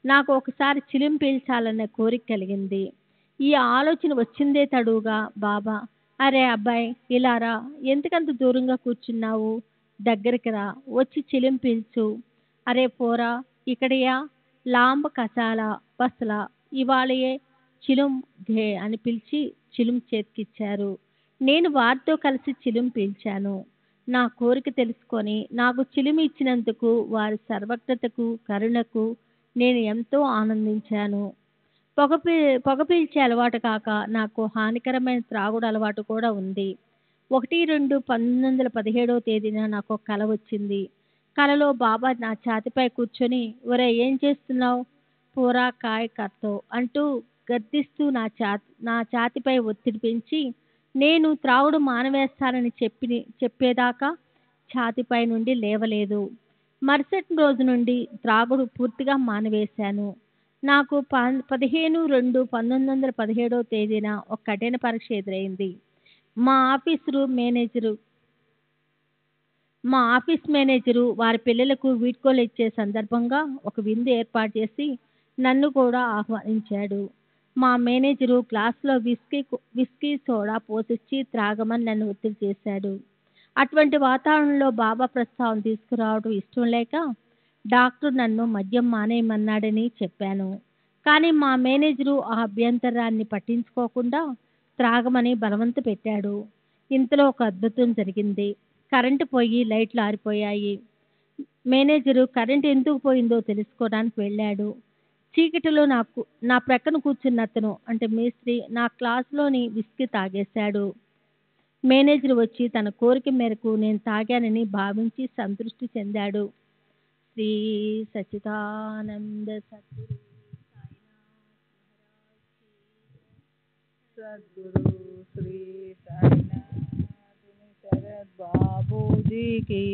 నాకు ఒకసారి చిలుం పీల్చాలనే కోరిక కలిగింది. ఈ ఆలోచన వచ్చిందే తడువుగా బాబా, అరే అబ్బాయి ఇలా రా, ఎందుకంత దూరంగా కూర్చున్నావు, దగ్గరికి రా, వచ్చి చిలుం పీల్చు. అరే పోరా ఇక్కడయా, లాంబ కసాల బస్లా ఇవాళయే చిలుం ఘే అని పిలిచి చిలుం చేతికిచ్చారు. నేను వారితో కలిసి చిలుం పీల్చాను. నా కోరిక తెలుసుకొని నాకు చిలుము ఇచ్చినందుకు వారి సర్వజ్ఞతకు, కరుణకు నేను ఎంతో ఆనందించాను. పొగ పీల్చే అలవాటు కాక నాకు హానికరమైన త్రాగుడు అలవాటు కూడా ఉంది. 1-2-1917వ తేదీన నాకు ఒక కల వచ్చింది. కలలో బాబా నా ఛాతిపై కూర్చొని, ఒరే ఏం చేస్తున్నావు, పూరా కాయ్ కర్తో అంటూ గద్దిస్తూ నా ఛాతిపై ఒత్తిడి పెంచి నేను త్రాగుడు మానవేస్తానని చెప్పేదాకా ఛాతిపై నుండి లేవలేదు. మరుసటి రోజు నుండి త్రాగుడు పూర్తిగా మానివేశాను. నాకు 15/2/1917 ఒక కఠిన పరీక్ష ఎదురైంది. మా ఆఫీస్ మేనేజరు వారి పిల్లలకు వీడ్కోలు ఇచ్చే సందర్భంగా ఒక విందు ఏర్పాటు చేసి నన్ను కూడా ఆహ్వానించాడు. మా మేనేజరు గ్లాసులో విస్కీ సోడా పోసిచ్చి త్రాగమని నన్ను ఒత్తిడి చేశాడు. అటువంటి వాతావరణంలో బాబా ప్రస్తావన తీసుకురావడం ఇష్టం లేక డాక్టర్ నన్ను మద్యం మానేయమన్నాడని చెప్పాను. కానీ మా మేనేజరు ఆ అభ్యంతరాన్ని పట్టించుకోకుండా త్రాగమని బలవంత పెట్టాడు. ఇంతలో ఒక అద్భుతం జరిగింది. కరెంటు పోయి లైట్లు ఆరిపోయాయి. మేనేజరు కరెంటు ఎందుకు పోయిందో తెలుసుకోవడానికి వెళ్ళాడు. చీకటిలో నా ప్రక్కన కూర్చున్న అతను అంటే మేస్త్రి నా క్లాసులోని విస్కీ తాగేశాడు. మేనేజర్ వచ్చి తన కోరిక మేరకు నేను తాగానని భావించి సంతృష్టి చెందాడు. శ్రీ సచ్చిదానంద సద్గురు సద్గురు శ్రీ సాయినాథుని శరత్ బాబూజీకి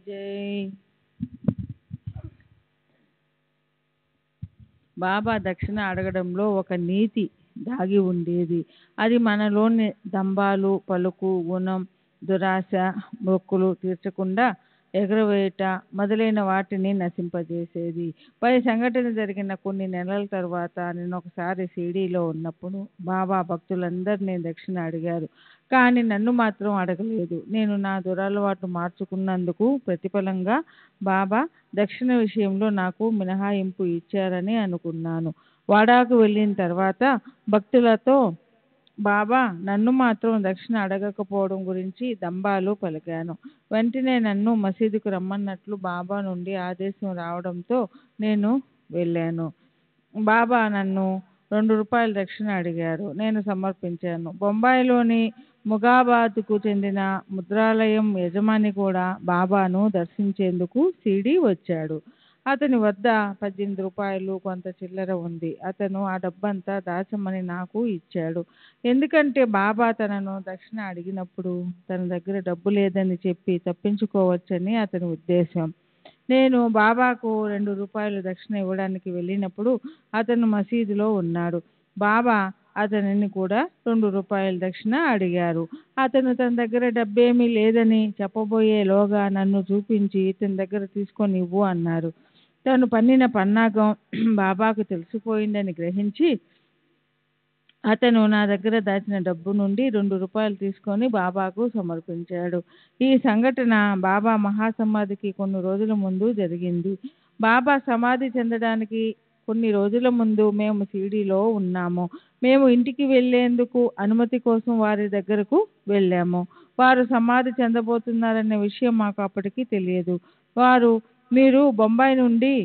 జై. బాబా దక్షిణ అడగడంలో ఒక నీతి దాగి ఉండేది. అది మనలోని దంబాలు, పలుకు, గుణం, దురాశ, మొక్కులు తీర్చకుండా ఎగరవేయట మొదలైన వాటిని నశింపజేసేది. పై సంఘటన జరిగిన కొన్ని నెలల తర్వాత నేను ఒకసారి షిరిడీలో ఉన్నప్పుడు బాబా భక్తులందరినీ దక్షిణ అడిగారు. కానీ నన్ను మాత్రం అడగలేదు. నేను నా దురలవాటు మార్చుకున్నందుకు ప్రతిఫలంగా బాబా దక్షిణ విషయంలో నాకు మినహాయింపు ఇచ్చారని అనుకున్నాను. వాడాకు వెళ్ళిన తర్వాత భక్తులతో బాబా నన్ను మాత్రం దక్షిణ అడగకపోవడం గురించి దంబాలు పలికాను. వెంటనే నన్ను మసీదుకు రమ్మన్నట్లు బాబా నుండి ఆదేశం రావడంతో నేను వెళ్ళాను. బాబా నన్ను ₹2 దక్షిణ అడిగారు. నేను సమర్పించాను. బొంబాయిలోని ముగాబాద్కు చెందిన ముద్రాలయం యజమాని కూడా బాబాను దర్శించేందుకు షిరిడీ వచ్చాడు. అతని వద్ద ₹18 కొంత చిల్లర ఉంది. అతను ఆ డబ్బంతా దాచమని నాకు ఇచ్చాడు. ఎందుకంటే బాబా తనను దక్షిణ అడిగినప్పుడు తన దగ్గర డబ్బు లేదని చెప్పి తప్పించుకోవచ్చని అతని ఉద్దేశం. నేను బాబాకు ₹2 దక్షిణ ఇవ్వడానికి వెళ్ళినప్పుడు అతను మసీదులో ఉన్నాడు. బాబా అతనిని కూడా ₹2 దక్షిణ అడిగారు. అతను తన దగ్గర డబ్బేమీ లేదని చెప్పబోయేలోగా నన్ను చూపించి ఇతని దగ్గర తీసుకొని ఇవ్వు అన్నారు. తను పన్నిన పన్నాగం బాబాకు తెలిసిపోయిందని గ్రహించి అతను నా దగ్గర దాచిన డబ్బు నుండి ₹2 తీసుకొని బాబాకు సమర్పించాడు. ఈ సంఘటన బాబా మహాసమాధికి కొన్ని రోజుల ముందు జరిగింది. బాబా సమాధి చెందడానికి కొన్ని రోజుల ముందు మేము షిరిడీలో ఉన్నాము. మేము ఇంటికి వెళ్ళేందుకు అనుమతి కోసం వారి దగ్గరకు వెళ్ళాము. వారు సమాధి చెందబోతున్నారనే విషయం మాకు అప్పటికి తెలియదు. వారు, మీరు బొంబాయి నుండి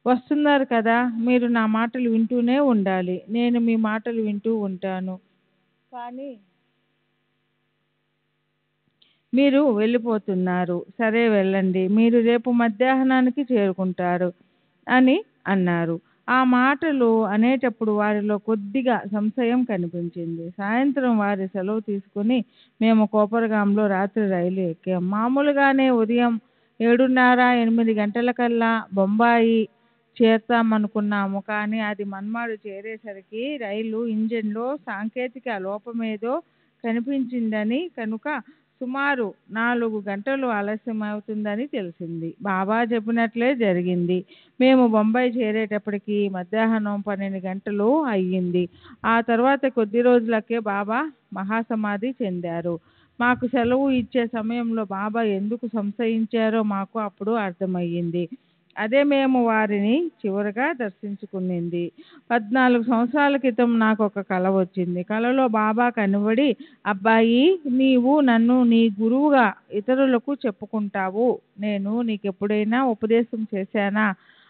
వస్తున్నారు కదా, మీరు నా మాటలు వింటూనే ఉండాలి. నేను మీ మాటలు వింటూ ఉంటాను. కానీ మీరు వెళ్ళిపోతున్నారు. సరే వెళ్ళండి. మీరు రేపు మధ్యాహ్నానికి చేరుకుంటారు అని అన్నారు. ఆ మాటలు అనేటప్పుడు వారిలో కొద్దిగా సంశయం కనిపించింది. సాయంత్రం వారి సెలవు తీసుకుని మేము కోపరగాంలో రాత్రి రైలు ఎక్కాం. మామూలుగానే ఉదయం 7:30-8 గంటలకల్లా బొంబాయి చేరుతామనుకున్నాము. కానీ అది మన్మాడు చేరేసరికి రైలు ఇంజన్లో సాంకేతిక లోపమేదో కనిపించిందని కనుక సుమారు 4 గంటలు ఆలస్యమవుతుందని తెలిసింది. బాబా చెప్పినట్లే జరిగింది. మేము బొంబాయి చేరేటప్పటికి మధ్యాహ్నం 12 గంటలు అయ్యింది. ఆ తర్వాత కొద్ది రోజులకే బాబా మహాసమాధి చెందారు. మాకు సెలవు ఇచ్చే సమయంలో బాబా ఎందుకు సంశయించారో మాకు అప్పుడు అర్థమయ్యింది. అదే మేము వారిని చివరగా దర్శించుకునింది. 14 సంవత్సరాల క్రితం నాకు ఒక కల వచ్చింది. కలలో బాబా కనబడి, అబ్బాయి, నీవు నన్ను నీ గురువుగా ఇతరులకు చెప్పుకుంటావు. నేను నీకెప్పుడైనా ఉపదేశం చేశానా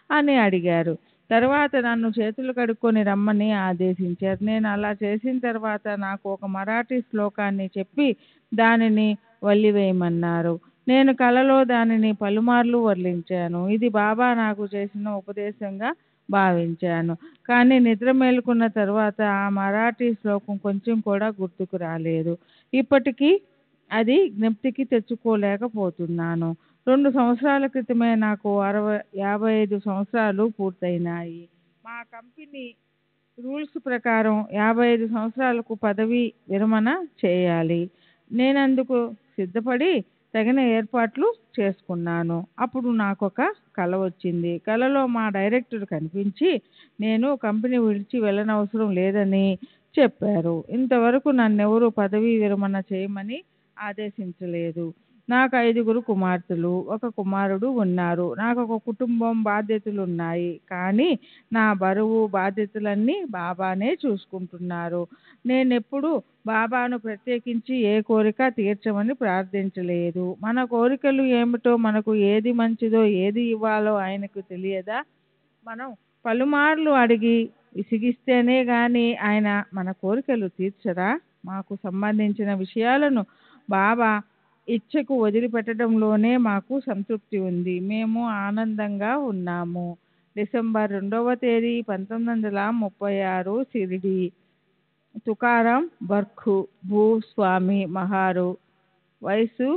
అని అడిగారు. తర్వాత నన్ను చేతులు కడుక్కొని రమ్మని ఆదేశించారు. నేను అలా చేసిన తర్వాత నాకు ఒక మరాఠీ శ్లోకాన్ని చెప్పి దానిని వల్లివేయమన్నారు. నేను కలలో దానిని పలుమార్లు వర్లించాను. ఇది బాబా నాకు చేసిన ఉపదేశంగా భావించాను. కానీ నిద్ర మేలుకున్న తర్వాత ఆ మరాఠీ శ్లోకం కొంచెం కూడా గుర్తుకు రాలేదు. ఇప్పటికీ అది జ్ఞప్తికి తెచ్చుకోలేకపోతున్నాను. 2 సంవత్సరాల క్రితమే నాకు 55 సంవత్సరాలు పూర్తయినాయి. మా కంపెనీ రూల్స్ ప్రకారం 55 సంవత్సరాలకు పదవీ విరమణ చేయాలి. నేనందుకు సిద్ధపడి తగిన ఏర్పాట్లు చేసుకున్నాను. అప్పుడు నాకొక కల వచ్చింది. కలలో మా డైరెక్టర్ కనిపించి నేను కంపెనీ విడిచి వెళ్ళనవసరం లేదని చెప్పారు. ఇంతవరకు నన్నెవరూ పదవీ విరమణ చేయమని ఆదేశించలేదు. నాకు 5 కుమార్తెలు, 1 కుమారుడు ఉన్నారు. నాకు ఒక కుటుంబం, బాధ్యతలున్నాయి. కానీ నా బరువు, బాధ్యతలన్నీ బాబానే చూసుకుంటున్నారు. నేనెప్పుడు బాబాను ప్రత్యేకించి ఏ కోరిక తీర్చమని ప్రార్థించలేదు. మన కోరికలు ఏమిటో, మనకు ఏది మంచిదో, ఏది ఇవ్వాలో ఆయనకు తెలియదా? మనం పలుమార్లు అడిగి విసిగిస్తేనే గాని ఆయన మన కోరికలు తీర్చరా? మాకు సంబంధించిన విషయాలను బాబా ఇచ్ఛకు వదిలిపెట్టడంలోనే మాకు సంతృప్తి ఉంది. మేము ఆనందంగా ఉన్నాము. డిసెంబర్ 2వ తేదీ 1936 షిరిడి. తుకారాం బర్ఖు, భూస్వామి మహారు, వయసు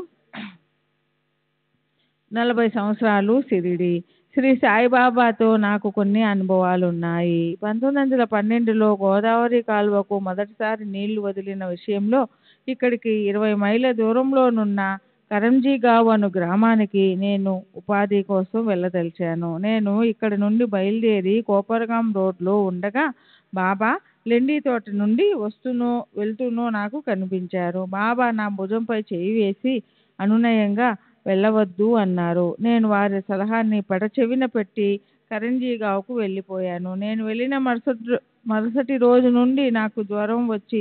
40 సంవత్సరాలు, షిరిడి. శ్రీ సాయిబాబాతో నాకు కొన్ని అనుభవాలున్నాయి. 1912లో గోదావరి కాలువకు మొదటిసారి నీళ్లు వదిలిన విషయంలో ఇక్కడికి 20 మైళ్ళ దూరంలోనున్న కరంజీగావ్ అను గ్రామానికి నేను ఉపాధి కోసం వెళ్ళదలిచాను. నేను ఇక్కడి నుండి బయలుదేరి కోపర్గాం రోడ్లో ఉండగా బాబా లెండి తోట నుండి వెళ్తూనో నాకు కనిపించారు. బాబా నా భుజంపై చేయి వేసి అనునయంగా వెళ్ళవద్దు అన్నారు. నేను వారి సలహాన్ని పెడచెవిన పెట్టి కరంజీగావ్కు వెళ్ళిపోయాను. నేను వెళ్ళిన మరుసటి రోజు నుండి నాకు జ్వరం వచ్చి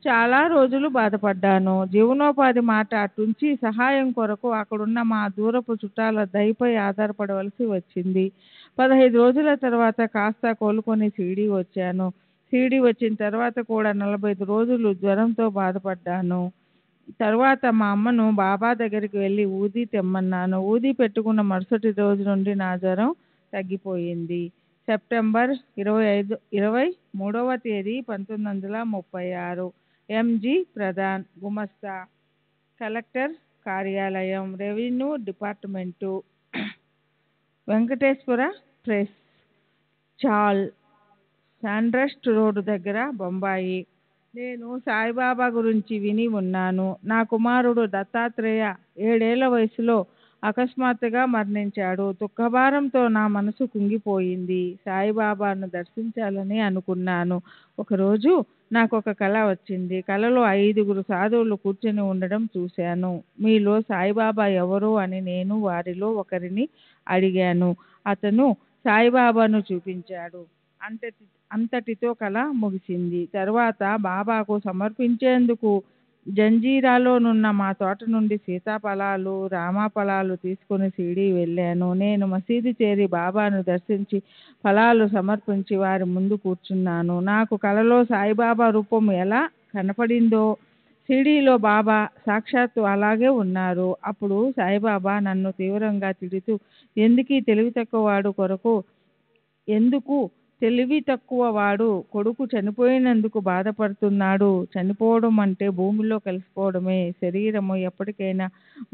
చాలా రోజులు బాధపడ్డాను. జీవనోపాధి మాట అటుంచి సహాయం కొరకు అక్కడున్న మా దూరపు చుట్టాల దయపై ఆధారపడవలసి వచ్చింది. 15 రోజుల తర్వాత కాస్త కోలుకొని షిరిడి వచ్చాను. షిరిడి వచ్చిన తర్వాత కూడా 45 రోజులు జ్వరంతో బాధపడ్డాను. తర్వాత మా అమ్మను బాబా దగ్గరికి వెళ్ళి ఊది తెమ్మన్నాను. ఊది పెట్టుకున్న మరుసటి రోజు నుండి నా జ్వరం తగ్గిపోయింది. సెప్టెంబర్ 23వ తేదీ 1936. ఎంజి ప్రధాన్, గుమస్తా, కలెక్టర్ కార్యాలయం, రెవెన్యూ డిపార్ట్మెంటు, వెంకటేశ్వర ప్రెస్, చాల్, శాండ్రస్ట్ రోడ్డు దగ్గర, బొంబాయి. నేను సాయిబాబా గురించి విని ఉన్నాను. నా కుమారుడు దత్తాత్రేయ 7 ఏళ్ల వయసులో అకస్మాత్తుగా మరణించాడు. దుఃఖభారంతో నా మనసు కుంగిపోయింది. సాయిబాబాను దర్శించాలని అనుకున్నాను. ఒకరోజు నాకొక కల వచ్చింది. కలలో 5 సాధువులు కూర్చొని ఉండడం చూశాను. మీలో సాయిబాబా ఎవరు అని నేను వారిలో ఒకరిని అడిగాను. అతను సాయిబాబాను చూపించాడు. అంతటితో కల ముగిసింది. తర్వాత బాబాకు సమర్పించేందుకు జంజీరాలోనున్న మా తోట నుండి సీతాఫలాలు, రామఫలాలు తీసుకుని షిరిడి వెళ్ళాను. నేను మసీదు చేరి బాబాను దర్శించి ఫలాలు సమర్పించి వారి ముందు కూర్చున్నాను. నాకు కలలో సాయిబాబా రూపం ఎలా కనపడిందో షిరిడీలో బాబా సాక్షాత్తు అలాగే ఉన్నారు. అప్పుడు సాయిబాబా నన్ను తీవ్రంగా తిడుతూ ఎందుకు తెలివి తక్కువ వాడు కొడుకు చనిపోయినందుకు బాధపడుతున్నాడు. చనిపోవడం అంటే భూమిలో కలిసిపోవడమే. శరీరము ఎప్పటికైనా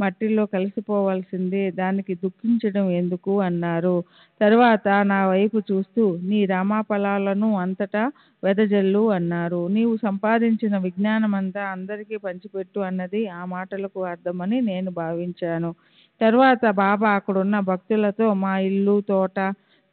మట్టిలో కలిసిపోవలసిందే. దానికి దుఃఖించడం ఎందుకు అన్నారు. తర్వాత నా వైపు చూస్తూ నీ రామఫలాలను అంతటా వెదజల్లు అన్నారు. నీవు సంపాదించిన విజ్ఞానమంతా అందరికీ పంచిపెట్టు అన్నది ఆ మాటలకు అర్థమని నేను భావించాను. తర్వాత బాబా అక్కడున్న భక్తులతో మా ఇల్లు,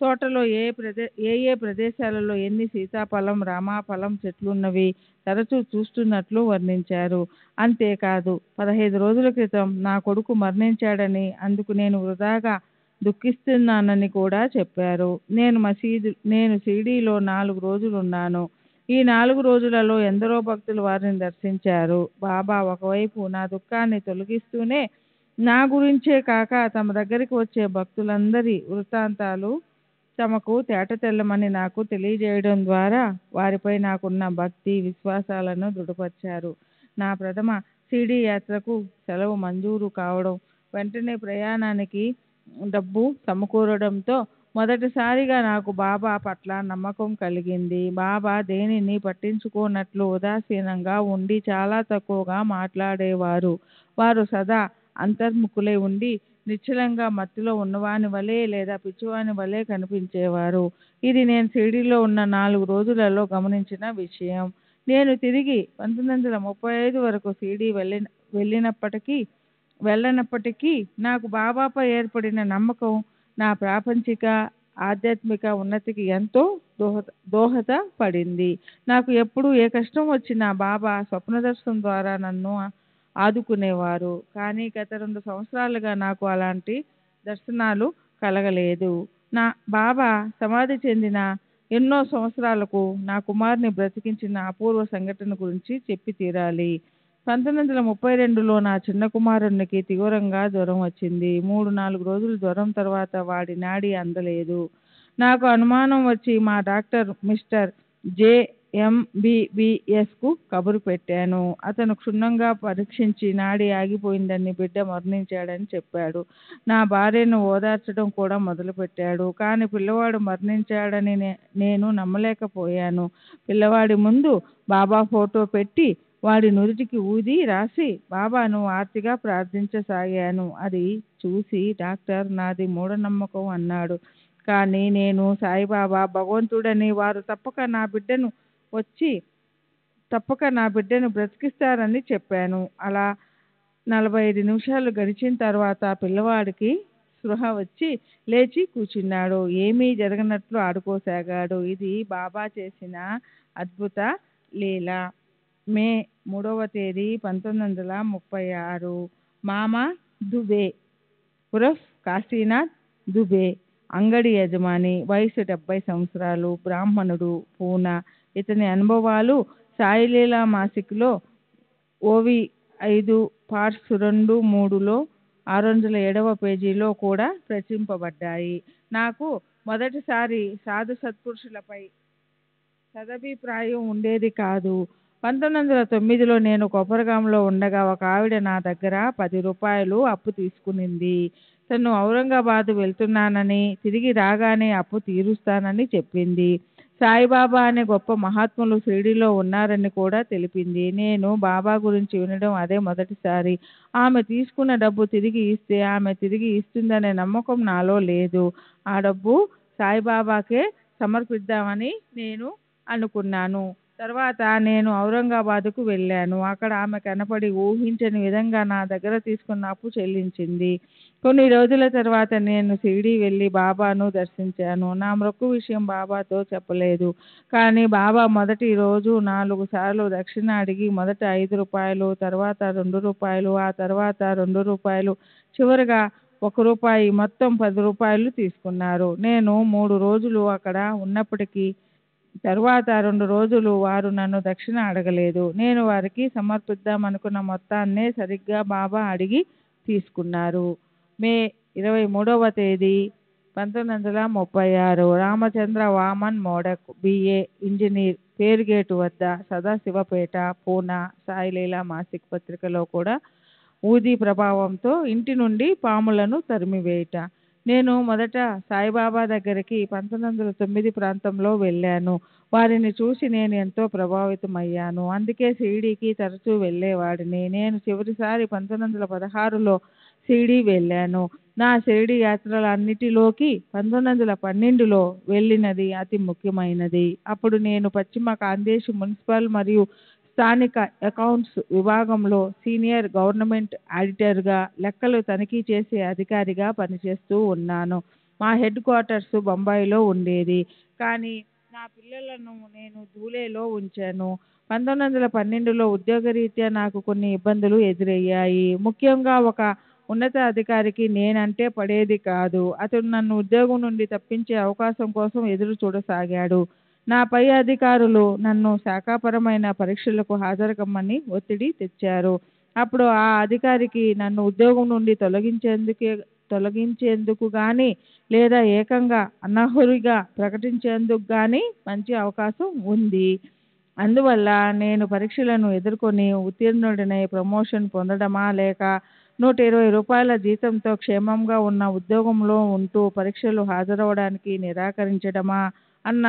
తోటలో ఏ ప్రదేశాలలో ఎన్ని సీతాఫలం, రామఫలం చెట్లున్నవి తరచూ చూస్తున్నట్లు వర్ణించారు. అంతేకాదు 15 రోజుల క్రితం నా కొడుకు మరణించాడని, అందుకు నేను వృధాగా దుఃఖిస్తున్నానని కూడా చెప్పారు. నేను షిరిడీలో 4 రోజులున్నాను. ఈ 4 రోజులలో ఎందరో భక్తులు వారిని దర్శించారు. బాబా ఒకవైపు నా దుఃఖాన్ని తొలగిస్తూనే నా గురించే కాక తమ దగ్గరికి వచ్చే భక్తులందరి వృత్తాంతాలు తమకు తేటతెల్లమని నాకు తెలియజేయడం ద్వారా వారిపై నాకున్న భక్తి, విశ్వాసాలను దృఢపరిచారు. నా ప్రథమ షిరిడీ యాత్రకు సెలవు మంజూరు కావడం, వెంటనే ప్రయాణానికి డబ్బు సమకూరడంతో మొదటిసారిగా నాకు బాబా పట్ల నమ్మకం కలిగింది. బాబా దేనిని పట్టించుకోనట్లు ఉదాసీనంగా ఉండి చాలా తక్కువగా మాట్లాడేవారు. వారు సదా అంతర్ముఖులై ఉండి నిశ్చలంగా మత్తులో ఉన్నవాని వలె లేదా పిచ్చివాని వలె కనిపించేవారు. ఇది నేను షిరిడీలో ఉన్న 4 రోజులలో గమనించిన విషయం. నేను తిరిగి 1935 వరకు షిరిడీ వెళ్ళనప్పటికీ నాకు బాబాపై ఏర్పడిన నమ్మకం నా ప్రాపంచిక ఆధ్యాత్మిక ఉన్నతికి ఎంతో దోహదపడింది. నాకు ఎప్పుడు ఏ కష్టం వచ్చినా బాబా స్వప్నదర్శనం ద్వారా నన్ను ఆదుకునేవారు. కానీ గత 2 సంవత్సరాలుగా నాకు అలాంటి దర్శనాలు కలగలేదు. నా బాబా సమాధి చెందిన ఎన్నో సంవత్సరాలకు నా కుమారుని బ్రతికించిన అపూర్వ సంఘటన గురించి చెప్పి తీరాలి. 1932లో నా చిన్న కుమారునికి తీవ్రంగా జ్వరం వచ్చింది. 3-4 రోజులు జ్వరం తర్వాత వాడి నాడి అందలేదు. నాకు అనుమానం వచ్చి మా డాక్టర్ మిస్టర్ JMBBSకు కబురు పెట్టాను. అతను క్షుణ్ణంగా పరీక్షించి నాడి ఆగిపోయిందని, బిడ్డ మరణించాడని చెప్పాడు. నా భార్యను ఓదార్చడం కూడా మొదలుపెట్టాడు. కానీ పిల్లవాడు మరణించాడని నేను నమ్మలేకపోయాను. పిల్లవాడి ముందు బాబా ఫోటో పెట్టి వాడి నుదుటికి ఊది రాసి బాబాను ఆర్తిగా ప్రార్థించసాగాను. అది చూసి డాక్టర్ నాది మూఢనమ్మకం అన్నాడు. కానీ నేను సాయిబాబా భగవంతుడని, వారు తప్పక నా బిడ్డను బ్రతికిస్తారని చెప్పాను. అలా 45 నిమిషాలు గడిచిన తర్వాత పిల్లవాడికి స్పృహ వచ్చి లేచి కూర్చున్నాడు. ఏమీ జరగనట్లు ఆడుకోసాగాడు. ఇది బాబా చేసిన అద్భుత లీల. మే 3వ తేదీ 1936. మామా దుబే ఉరఫ్ కాశీనాథ్ దుబే, అంగడి యజమాని, వయసు 70 సంవత్సరాలు, బ్రాహ్మణుడు, పూనా. ఇతని అనుభవాలు సాయిలీలా మాసిక్లో OV 5 పార్ట్స్ 2-3లో 607వ పేజీలో కూడా ప్రచురింపబడ్డాయి. నాకు మొదటిసారి సాధు సత్పురుషులపై సదభిప్రాయం ఉండేది కాదు. 1909లో నేను కొప్పరగాంలో ఉండగా ఒక ఆవిడ నా దగ్గర 10 రూపాయలు అప్పు తీసుకునింది. తను ఔరంగాబాద్ వెళ్తున్నానని, తిరిగి రాగానే అప్పు తీరుస్తానని చెప్పింది. సాయిబాబా అనే గొప్ప మహాత్ములు షిరిడీలో ఉన్నారని కూడా తెలిపింది. నేను బాబా గురించి వినడం అదే మొదటిసారి. ఆమె తీసుకున్న డబ్బు తిరిగి ఇస్తే ఆమె తిరిగి ఇస్తుందనే నమ్మకం నాలో లేదు. ఆ డబ్బు సాయిబాబాకే సమర్పిద్దామని నేను అనుకున్నాను. తర్వాత నేను ఔరంగాబాద్కు వెళ్ళాను. అక్కడ ఆమె కనపడి ఊహించని విధంగా నా దగ్గర తీసుకున్న అప్పు చెల్లించింది. కొన్ని రోజుల తర్వాత నేను షిరిడీ వెళ్ళి బాబాను దర్శించాను. నా మొక్కు విషయం బాబాతో చెప్పలేదు. కానీ బాబా మొదటి రోజు 4 సార్లు దక్షిణ అడిగి మొదట 5 రూపాయలు, తర్వాత 2 రూపాయలు, ఆ తర్వాత 2 రూపాయలు, చివరగా 1 రూపాయి, మొత్తం 10 రూపాయలు తీసుకున్నారు. నేను 3 రోజులు అక్కడ ఉన్నప్పటికీ తర్వాత 2 రోజులు వారు నన్ను దక్షిణ అడగలేదు. నేను వారికి సమర్పిద్దామనుకున్న మొత్తాన్నే సరిగ్గా బాబా అడిగి తీసుకున్నారు. మే 23వ తేదీ 1936. రామచంద్ర వామన్ మోడక్, BA ఇంజనీర్, పేరుగేటు వద్ద, సదాశివపేట, పూనా. సాయిలీలా మాసిక్ పత్రికలో కూడా ఊదీ ప్రభావంతో ఇంటి నుండి పాములను తరిమివేయట. నేను మొదట సాయిబాబా దగ్గరికి 1909 ప్రాంతంలో వెళ్ళాను. వారిని చూసి నేను ఎంతో ప్రభావితమయ్యాను. అందుకే షిరిడీకి తరచూ వెళ్ళేవాడిని. నేను చివరిసారి 1916లో షిరిడీ వెళ్ళాను. నా షిరిడీ యాత్రలన్నిటిలోకి 1912లో వెళ్ళినది అతి ముఖ్యమైనది. అప్పుడు నేను పశ్చిమ ఖాందేశ్ మున్సిపల్ మరియు స్థానిక అకౌంట్స్ విభాగంలో సీనియర్ గవర్నమెంట్ ఆడిటర్గా, లెక్కలు తనిఖీ చేసే అధికారిగా పనిచేస్తూ ఉన్నాను. మా హెడ్ క్వార్టర్స్ బొంబాయిలో ఉండేది. కానీ నా పిల్లలను నేను ధూలేలో ఉంచాను. 1912లో ఉద్యోగరీత్యా నాకు కొన్ని ఇబ్బందులు ఎదురయ్యాయి. ముఖ్యంగా ఒక ఉన్నతాధికారికి నేనంటే పడేది కాదు. అతడు నన్ను ఉద్యోగం నుండి తప్పించే అవకాశం కోసం ఎదురు చూడసాగాడు. నా పై అధికారులు నన్ను శాఖాపరమైన పరీక్షలకు హాజరుకమ్మని ఒత్తిడి తెచ్చారు. అప్పుడు ఆ అధికారికి నన్ను ఉద్యోగం నుండి తొలగించేందుకు గాని లేదా ఏకంగా అనర్హుడిగా ప్రకటించేందుకు గాని మంచి అవకాశం ఉంది. అందువల్ల నేను పరీక్షలను ఎదుర్కొని ఉత్తీర్ణుడినై ప్రమోషన్ పొందడమా లేక రూపాయల జీతంతో క్షేమంగా ఉన్న ఉద్యోగంలో ఉంటూ పరీక్షలు హాజరవడానికి నిరాకరించడమా అన్న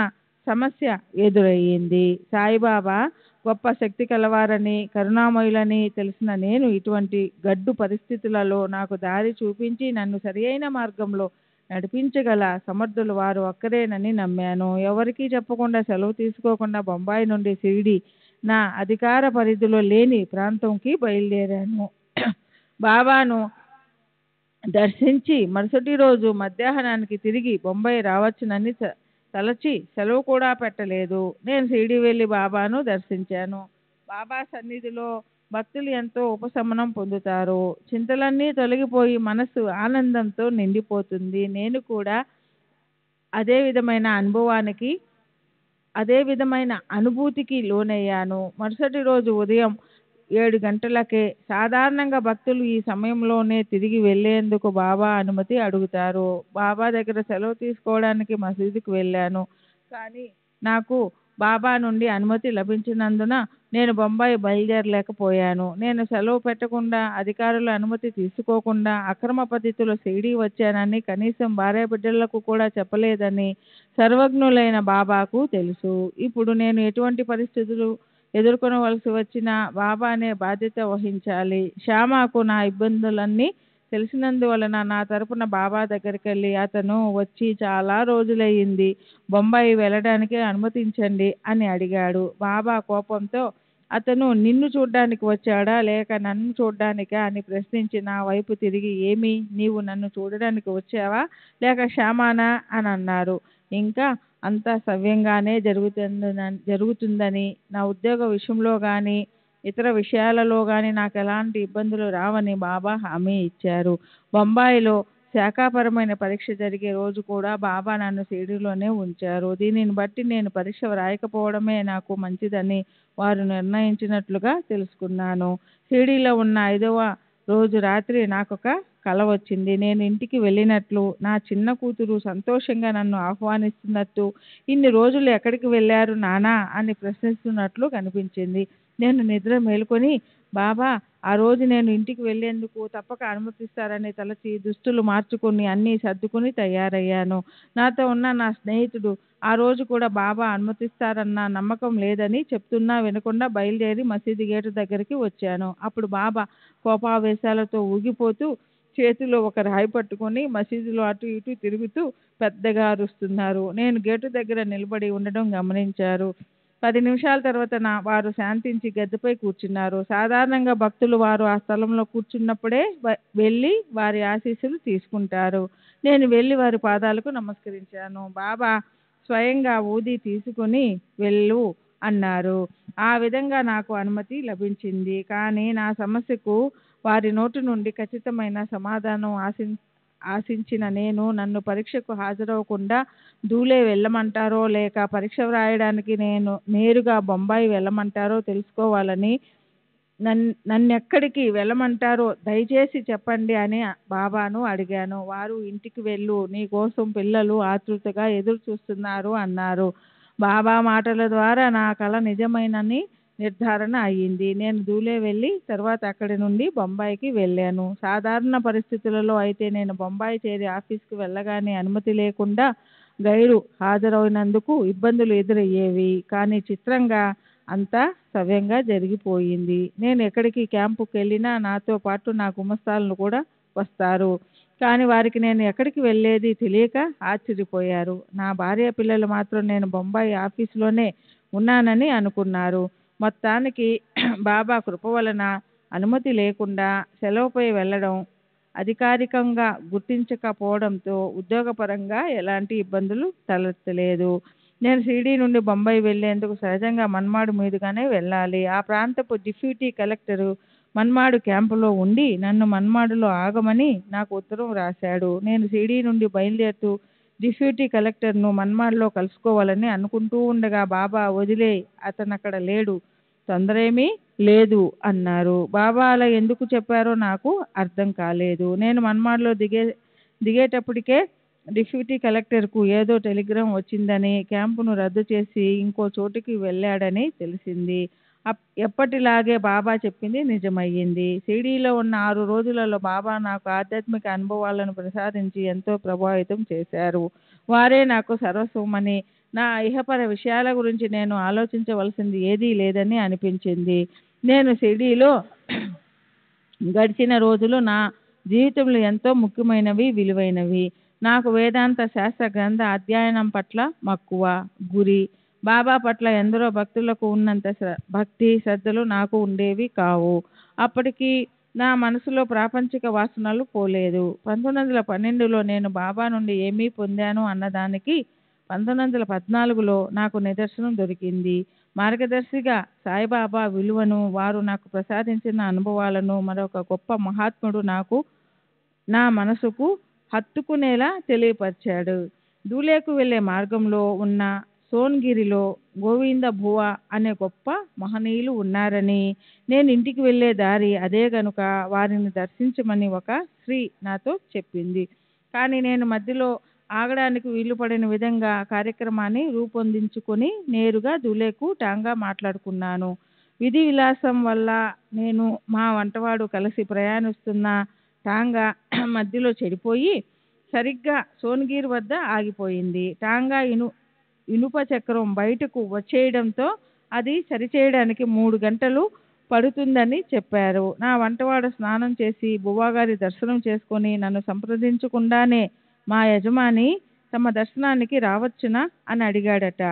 సమస్య ఎదురయ్యింది. సాయిబాబా గొప్ప శక్తి కలవారని, కరుణామయులని తెలిసిన నేను ఇటువంటి గడ్డు పరిస్థితులలో నాకు దారి చూపించి నన్ను సరియైన మార్గంలో నడిపించగల సమర్థులు వారు ఒక్కరేనని నమ్మాను. ఎవరికీ చెప్పకుండా, సెలవు తీసుకోకుండా బొంబాయి నుండి షిరిడి నా అధికార పరిధిలో లేని ప్రాంతంకి బయలుదేరాను. బాబాను దర్శించి మరుసటి రోజు మధ్యాహ్నానికి తిరిగి బొంబాయి రావచ్చునని తలచి సెలవు కూడా పెట్టలేదు. నేను షిరిడి వెళ్ళి బాబాను దర్శించాను. బాబా సన్నిధిలో భక్తులు ఎంతో ఉపశమనం పొందుతారు. చింతలన్నీ తొలగిపోయి మనసు ఆనందంతో నిండిపోతుంది. నేను కూడా అదే విధమైన అనుభూతికి లోనయ్యాను. మరుసటి రోజు ఉదయం 7 గంటలకే సాధారణంగా భక్తులు ఈ సమయంలోనే తిరిగి వెళ్లేందుకు బాబా అనుమతి అడుగుతారు. బాబా దగ్గర సెలవు తీసుకోవడానికి మసీదుకు వెళ్ళాను. కానీ నాకు బాబా నుండి అనుమతి లభించినందున నేను బొంబాయి బయలుదేరలేకపోయాను. నేను సెలవు పెట్టకుండా, అధికారుల అనుమతి తీసుకోకుండా అక్రమ పద్ధతిలో షిరిడి వచ్చానని, కనీసం భార్య బిడ్డలకు కూడా చెప్పలేదని సర్వజ్ఞులైన బాబాకు తెలుసు. ఇప్పుడు నేను ఎటువంటి పరిస్థితులు ఎదుర్కొనవలసి వచ్చినా బాబానే బాధ్యత వహించాలి. శ్యామకు నా ఇబ్బందులన్నీ తెలిసినందువలన నా తరపున బాబా దగ్గరికి వెళ్ళి, అతను వచ్చి చాలా రోజులయ్యింది, బొంబాయి వెళ్ళడానికి అనుమతించండి అని అడిగాడు. బాబా కోపంతో, అతను నిన్ను చూడ్డానికి వచ్చాడా లేక నన్ను చూడ్డానికా అని ప్రశ్నించి నా వైపు తిరిగి, ఏమి నీవు నన్ను చూడడానికి వచ్చావా లేక శ్యామానా అని అన్నారు. ఇంకా అంతా సవ్యంగానే జరుగుతుందని, నా ఉద్యోగ విషయంలో కానీ ఇతర విషయాలలో కానీ నాకు ఎలాంటి ఇబ్బందులు రావని బాబా హామీ ఇచ్చారు. బొంబాయిలో శాఖాపరమైన పరీక్ష జరిగే రోజు కూడా బాబా నన్ను షిరిడిలోనే ఉంచారు. దీనిని బట్టి నేను పరీక్ష వ్రాయకపోవడమే నాకు మంచిదని వారు నిర్ణయించినట్లుగా తెలుసుకున్నాను. షిరిడిలో ఉన్న 5వ రోజు రాత్రి నాకొక కల వచ్చింది. నేను ఇంటికి వెళ్ళినట్లు, నా చిన్న కూతురు సంతోషంగా నన్ను ఆహ్వానిస్తున్నట్టు, ఇన్ని రోజులు ఎక్కడికి వెళ్ళారు నానా అని ప్రశ్నిస్తున్నట్లు కనిపించింది. నేను నిద్ర మేలుకొని, బాబా ఆ రోజు నేను ఇంటికి వెళ్ళేందుకు తప్పక అనుమతిస్తారని తలచి దుస్తులు మార్చుకుని అన్నీ సర్దుకుని తయారయ్యాను. నాతో ఉన్న నా స్నేహితుడు ఆ రోజు కూడా బాబా అనుమతిస్తారన్న నమ్మకం లేదని చెప్తున్నా వినకుండా బయలుదేరి మసీదు గేటు దగ్గరికి వచ్చాను. అప్పుడు బాబా కోపావేశాలతో ఊగిపోతూ చేతిలో ఒక రాయి పట్టుకొని మసీదులో అటు ఇటు తిరుగుతూ పెద్దగా అరుస్తున్నారు. నేను గేటు దగ్గర నిలబడి ఉండడం గమనించారు. 10 నిమిషాల తర్వాత వారు శాంతించి గద్దెపై కూర్చున్నారు. సాధారణంగా భక్తులు వారు ఆ స్థలంలో కూర్చున్నప్పుడే వెళ్ళి వారి ఆశీస్సులు తీసుకుంటారు. నేను వెళ్ళి వారి పాదాలకు నమస్కరించాను. బాబా స్వయంగా ఊది తీసుకుని వెళ్ళు అన్నారు. ఆ విధంగా నాకు అనుమతి లభించింది. కానీ నా సమస్యకు వారి నోటి నుండి ఖచ్చితమైన సమాధానం ఆశించిన నేను, నన్ను పరీక్షకు హాజరవకుండా దూలే వెళ్ళమంటారో లేక పరీక్ష వ్రాయడానికి నేరుగా బొంబాయి వెళ్ళమంటారో తెలుసుకోవాలని, నన్నెక్కడికి వెళ్ళమంటారో దయచేసి చెప్పండి అని బాబాను అడిగాను. వారు, ఇంటికి వెళ్ళు, నీ కోసం పిల్లలు ఆతృతగా ఎదురు చూస్తున్నారు అన్నారు. బాబా మాటల ద్వారా నా కల నిజమైనని నిర్ధారణ అయ్యింది. నేను దూలే వెళ్ళి తర్వాత అక్కడి నుండి బొంబాయికి వెళ్ళాను. సాధారణ పరిస్థితులలో అయితే నేను బొంబాయి చేరి ఆఫీస్కి వెళ్ళగానే అనుమతి లేకుండా గైరు హాజరైనందుకు ఇబ్బందులు ఎదురయ్యేవి. కానీ చిత్రంగా అంతా సవ్యంగా జరిగిపోయింది. నేను ఎక్కడికి క్యాంపుకి వెళ్ళినా నాతో పాటు నా గుమస్తాలను కూడా వస్తారు. కానీ వారికి నేను ఎక్కడికి వెళ్ళేది తెలియక ఆశ్చర్యపోయారు. నా భార్య పిల్లలు మాత్రం నేను బొంబాయి ఆఫీసులోనే ఉన్నానని అనుకున్నారు. మొత్తానికి బాబా కృప వలన అనుమతి లేకుండా సెలవుపై వెళ్ళడం అధికారికంగా గుర్తించకపోవడంతో ఉద్యోగపరంగా ఎలాంటి ఇబ్బందులు తలెత్తలేదు. నేను షిరిడి నుండి బొంబాయి వెళ్లేందుకు సహజంగా మన్మాడు మీదుగానే వెళ్ళాలి. ఆ ప్రాంతపు డిప్యూటీ కలెక్టరు మన్మాడు క్యాంపులో ఉండి నన్ను మన్మాడులో ఆగమని నాకు ఉత్తరం రాశాడు. నేను షిరిడి నుండి బయలుదేరుతూ డిప్యూటీ కలెక్టర్ను మన్మాడులో కలుసుకోవాలని అనుకుంటూ ఉండగా బాబా, వదిలే, అతనక్కడ లేడు, తొందరేమీ లేదు అన్నారు. బాబా అలా ఎందుకు చెప్పారో నాకు అర్థం కాలేదు. నేను మన్మాడులో దిగేటప్పటికే డిప్యూటీ కలెక్టర్కు ఏదో టెలిగ్రామ్ వచ్చిందని, క్యాంపును రద్దు చేసి ఇంకో చోటుకి వెళ్ళాడని తెలిసింది. ఎప్పటిలాగే బాబా చెప్పింది నిజమయ్యింది. షిరిడీలో ఉన్న 6 రోజులలో బాబా నాకు ఆధ్యాత్మిక అనుభవాలను ప్రసాదించి ఎంతో ప్రభావితం చేశారు. వారే నాకు సర్వస్వమని, నా ఇహపర విషయాల గురించి నేను ఆలోచించవలసింది ఏదీ లేదని అనిపించింది. నేను షిరిడీలో గడిచిన రోజులు నా జీవితంలో ఎంతో ముఖ్యమైనవి, విలువైనవి. నాకు వేదాంత శాస్త్ర గ్రంథ అధ్యయనం పట్ల మక్కువ, గురి. బాబా పట్ల ఎందరో భక్తులకు ఉన్నంత భక్తి, శ్రద్ధలు నాకు ఉండేవి కావు. అప్పటికి నా మనసులో ప్రాపంచిక వాసనలు పోలేదు. 1912లో నేను బాబా నుండి ఏమీ పొందాను అన్నదానికి 1914లో నాకు నిదర్శనం దొరికింది. మార్గదర్శిగా సాయిబాబా విలువను, వారు నాకు ప్రసాదించిన అనుభవాలను మరొక గొప్ప మహాత్ముడు నాకు నా మనసుకు హత్తుకునేలా తెలియపరిచాడు. దూలేకు వెళ్లే మార్గంలో ఉన్న సోన్గిరిలో గోవింద భువా అనే గొప్ప మహనీయులు ఉన్నారని, నేను ఇంటికి వెళ్లే దారి అదే గనుక వారిని దర్శించమని ఒక స్త్రీ నాతో చెప్పింది. కానీ నేను మధ్యలో ఆగడానికి వీలు పడిన విధంగా కార్యక్రమాన్ని రూపొందించుకొని నేరుగా దూలేకు టాంగా మాట్లాడుకున్నాను. విధి విలాసం వల్ల నేను మా వంటవాడు కలిసి ప్రయాణిస్తున్న టాంగా మధ్యలో చెడిపోయి సరిగ్గా సోన్గిర్ వద్ద ఆగిపోయింది. టాంగా ఇనుప చక్రం బయటకు వచ్చేయడంతో అది సరిచేయడానికి 3 గంటలు పడుతుందని చెప్పారు. నా వంటవాడు స్నానం చేసి బువ్వాగారి దర్శనం చేసుకొని నన్ను సంప్రదించకుండానే మా యజమాని తమ దర్శనానికి రావచ్చునా అని అడిగాడట.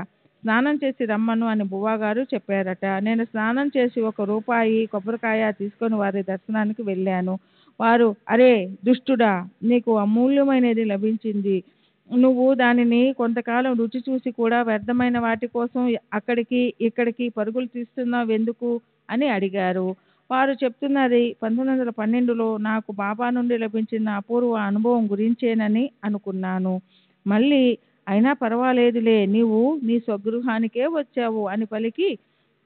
స్నానం చేసి రమ్మను అని బువ్వాగారు చెప్పారట. నేను స్నానం చేసి 1 రూపాయి కొబ్బరికాయ తీసుకొని వారి దర్శనానికి వెళ్ళాను. వారు, అరే దుష్టుడా, నీకు అమూల్యమైనది లభించింది. నువ్వు దానిని కొంతకాలం రుచి చూసి కూడా వ్యర్థమైన వాటి కోసం అక్కడికి ఇక్కడికి పరుగులు తీస్తున్నావు ఎందుకు అని అడిగారు. వారు చెప్తున్నది 1912లో నాకు బాబా నుండి లభించిన అపూర్వ అనుభవం గురించేనని అనుకున్నాను. మళ్ళీ, అయినా పర్వాలేదులే, నీవు నీ స్వగృహానికే వచ్చావు అని పలికి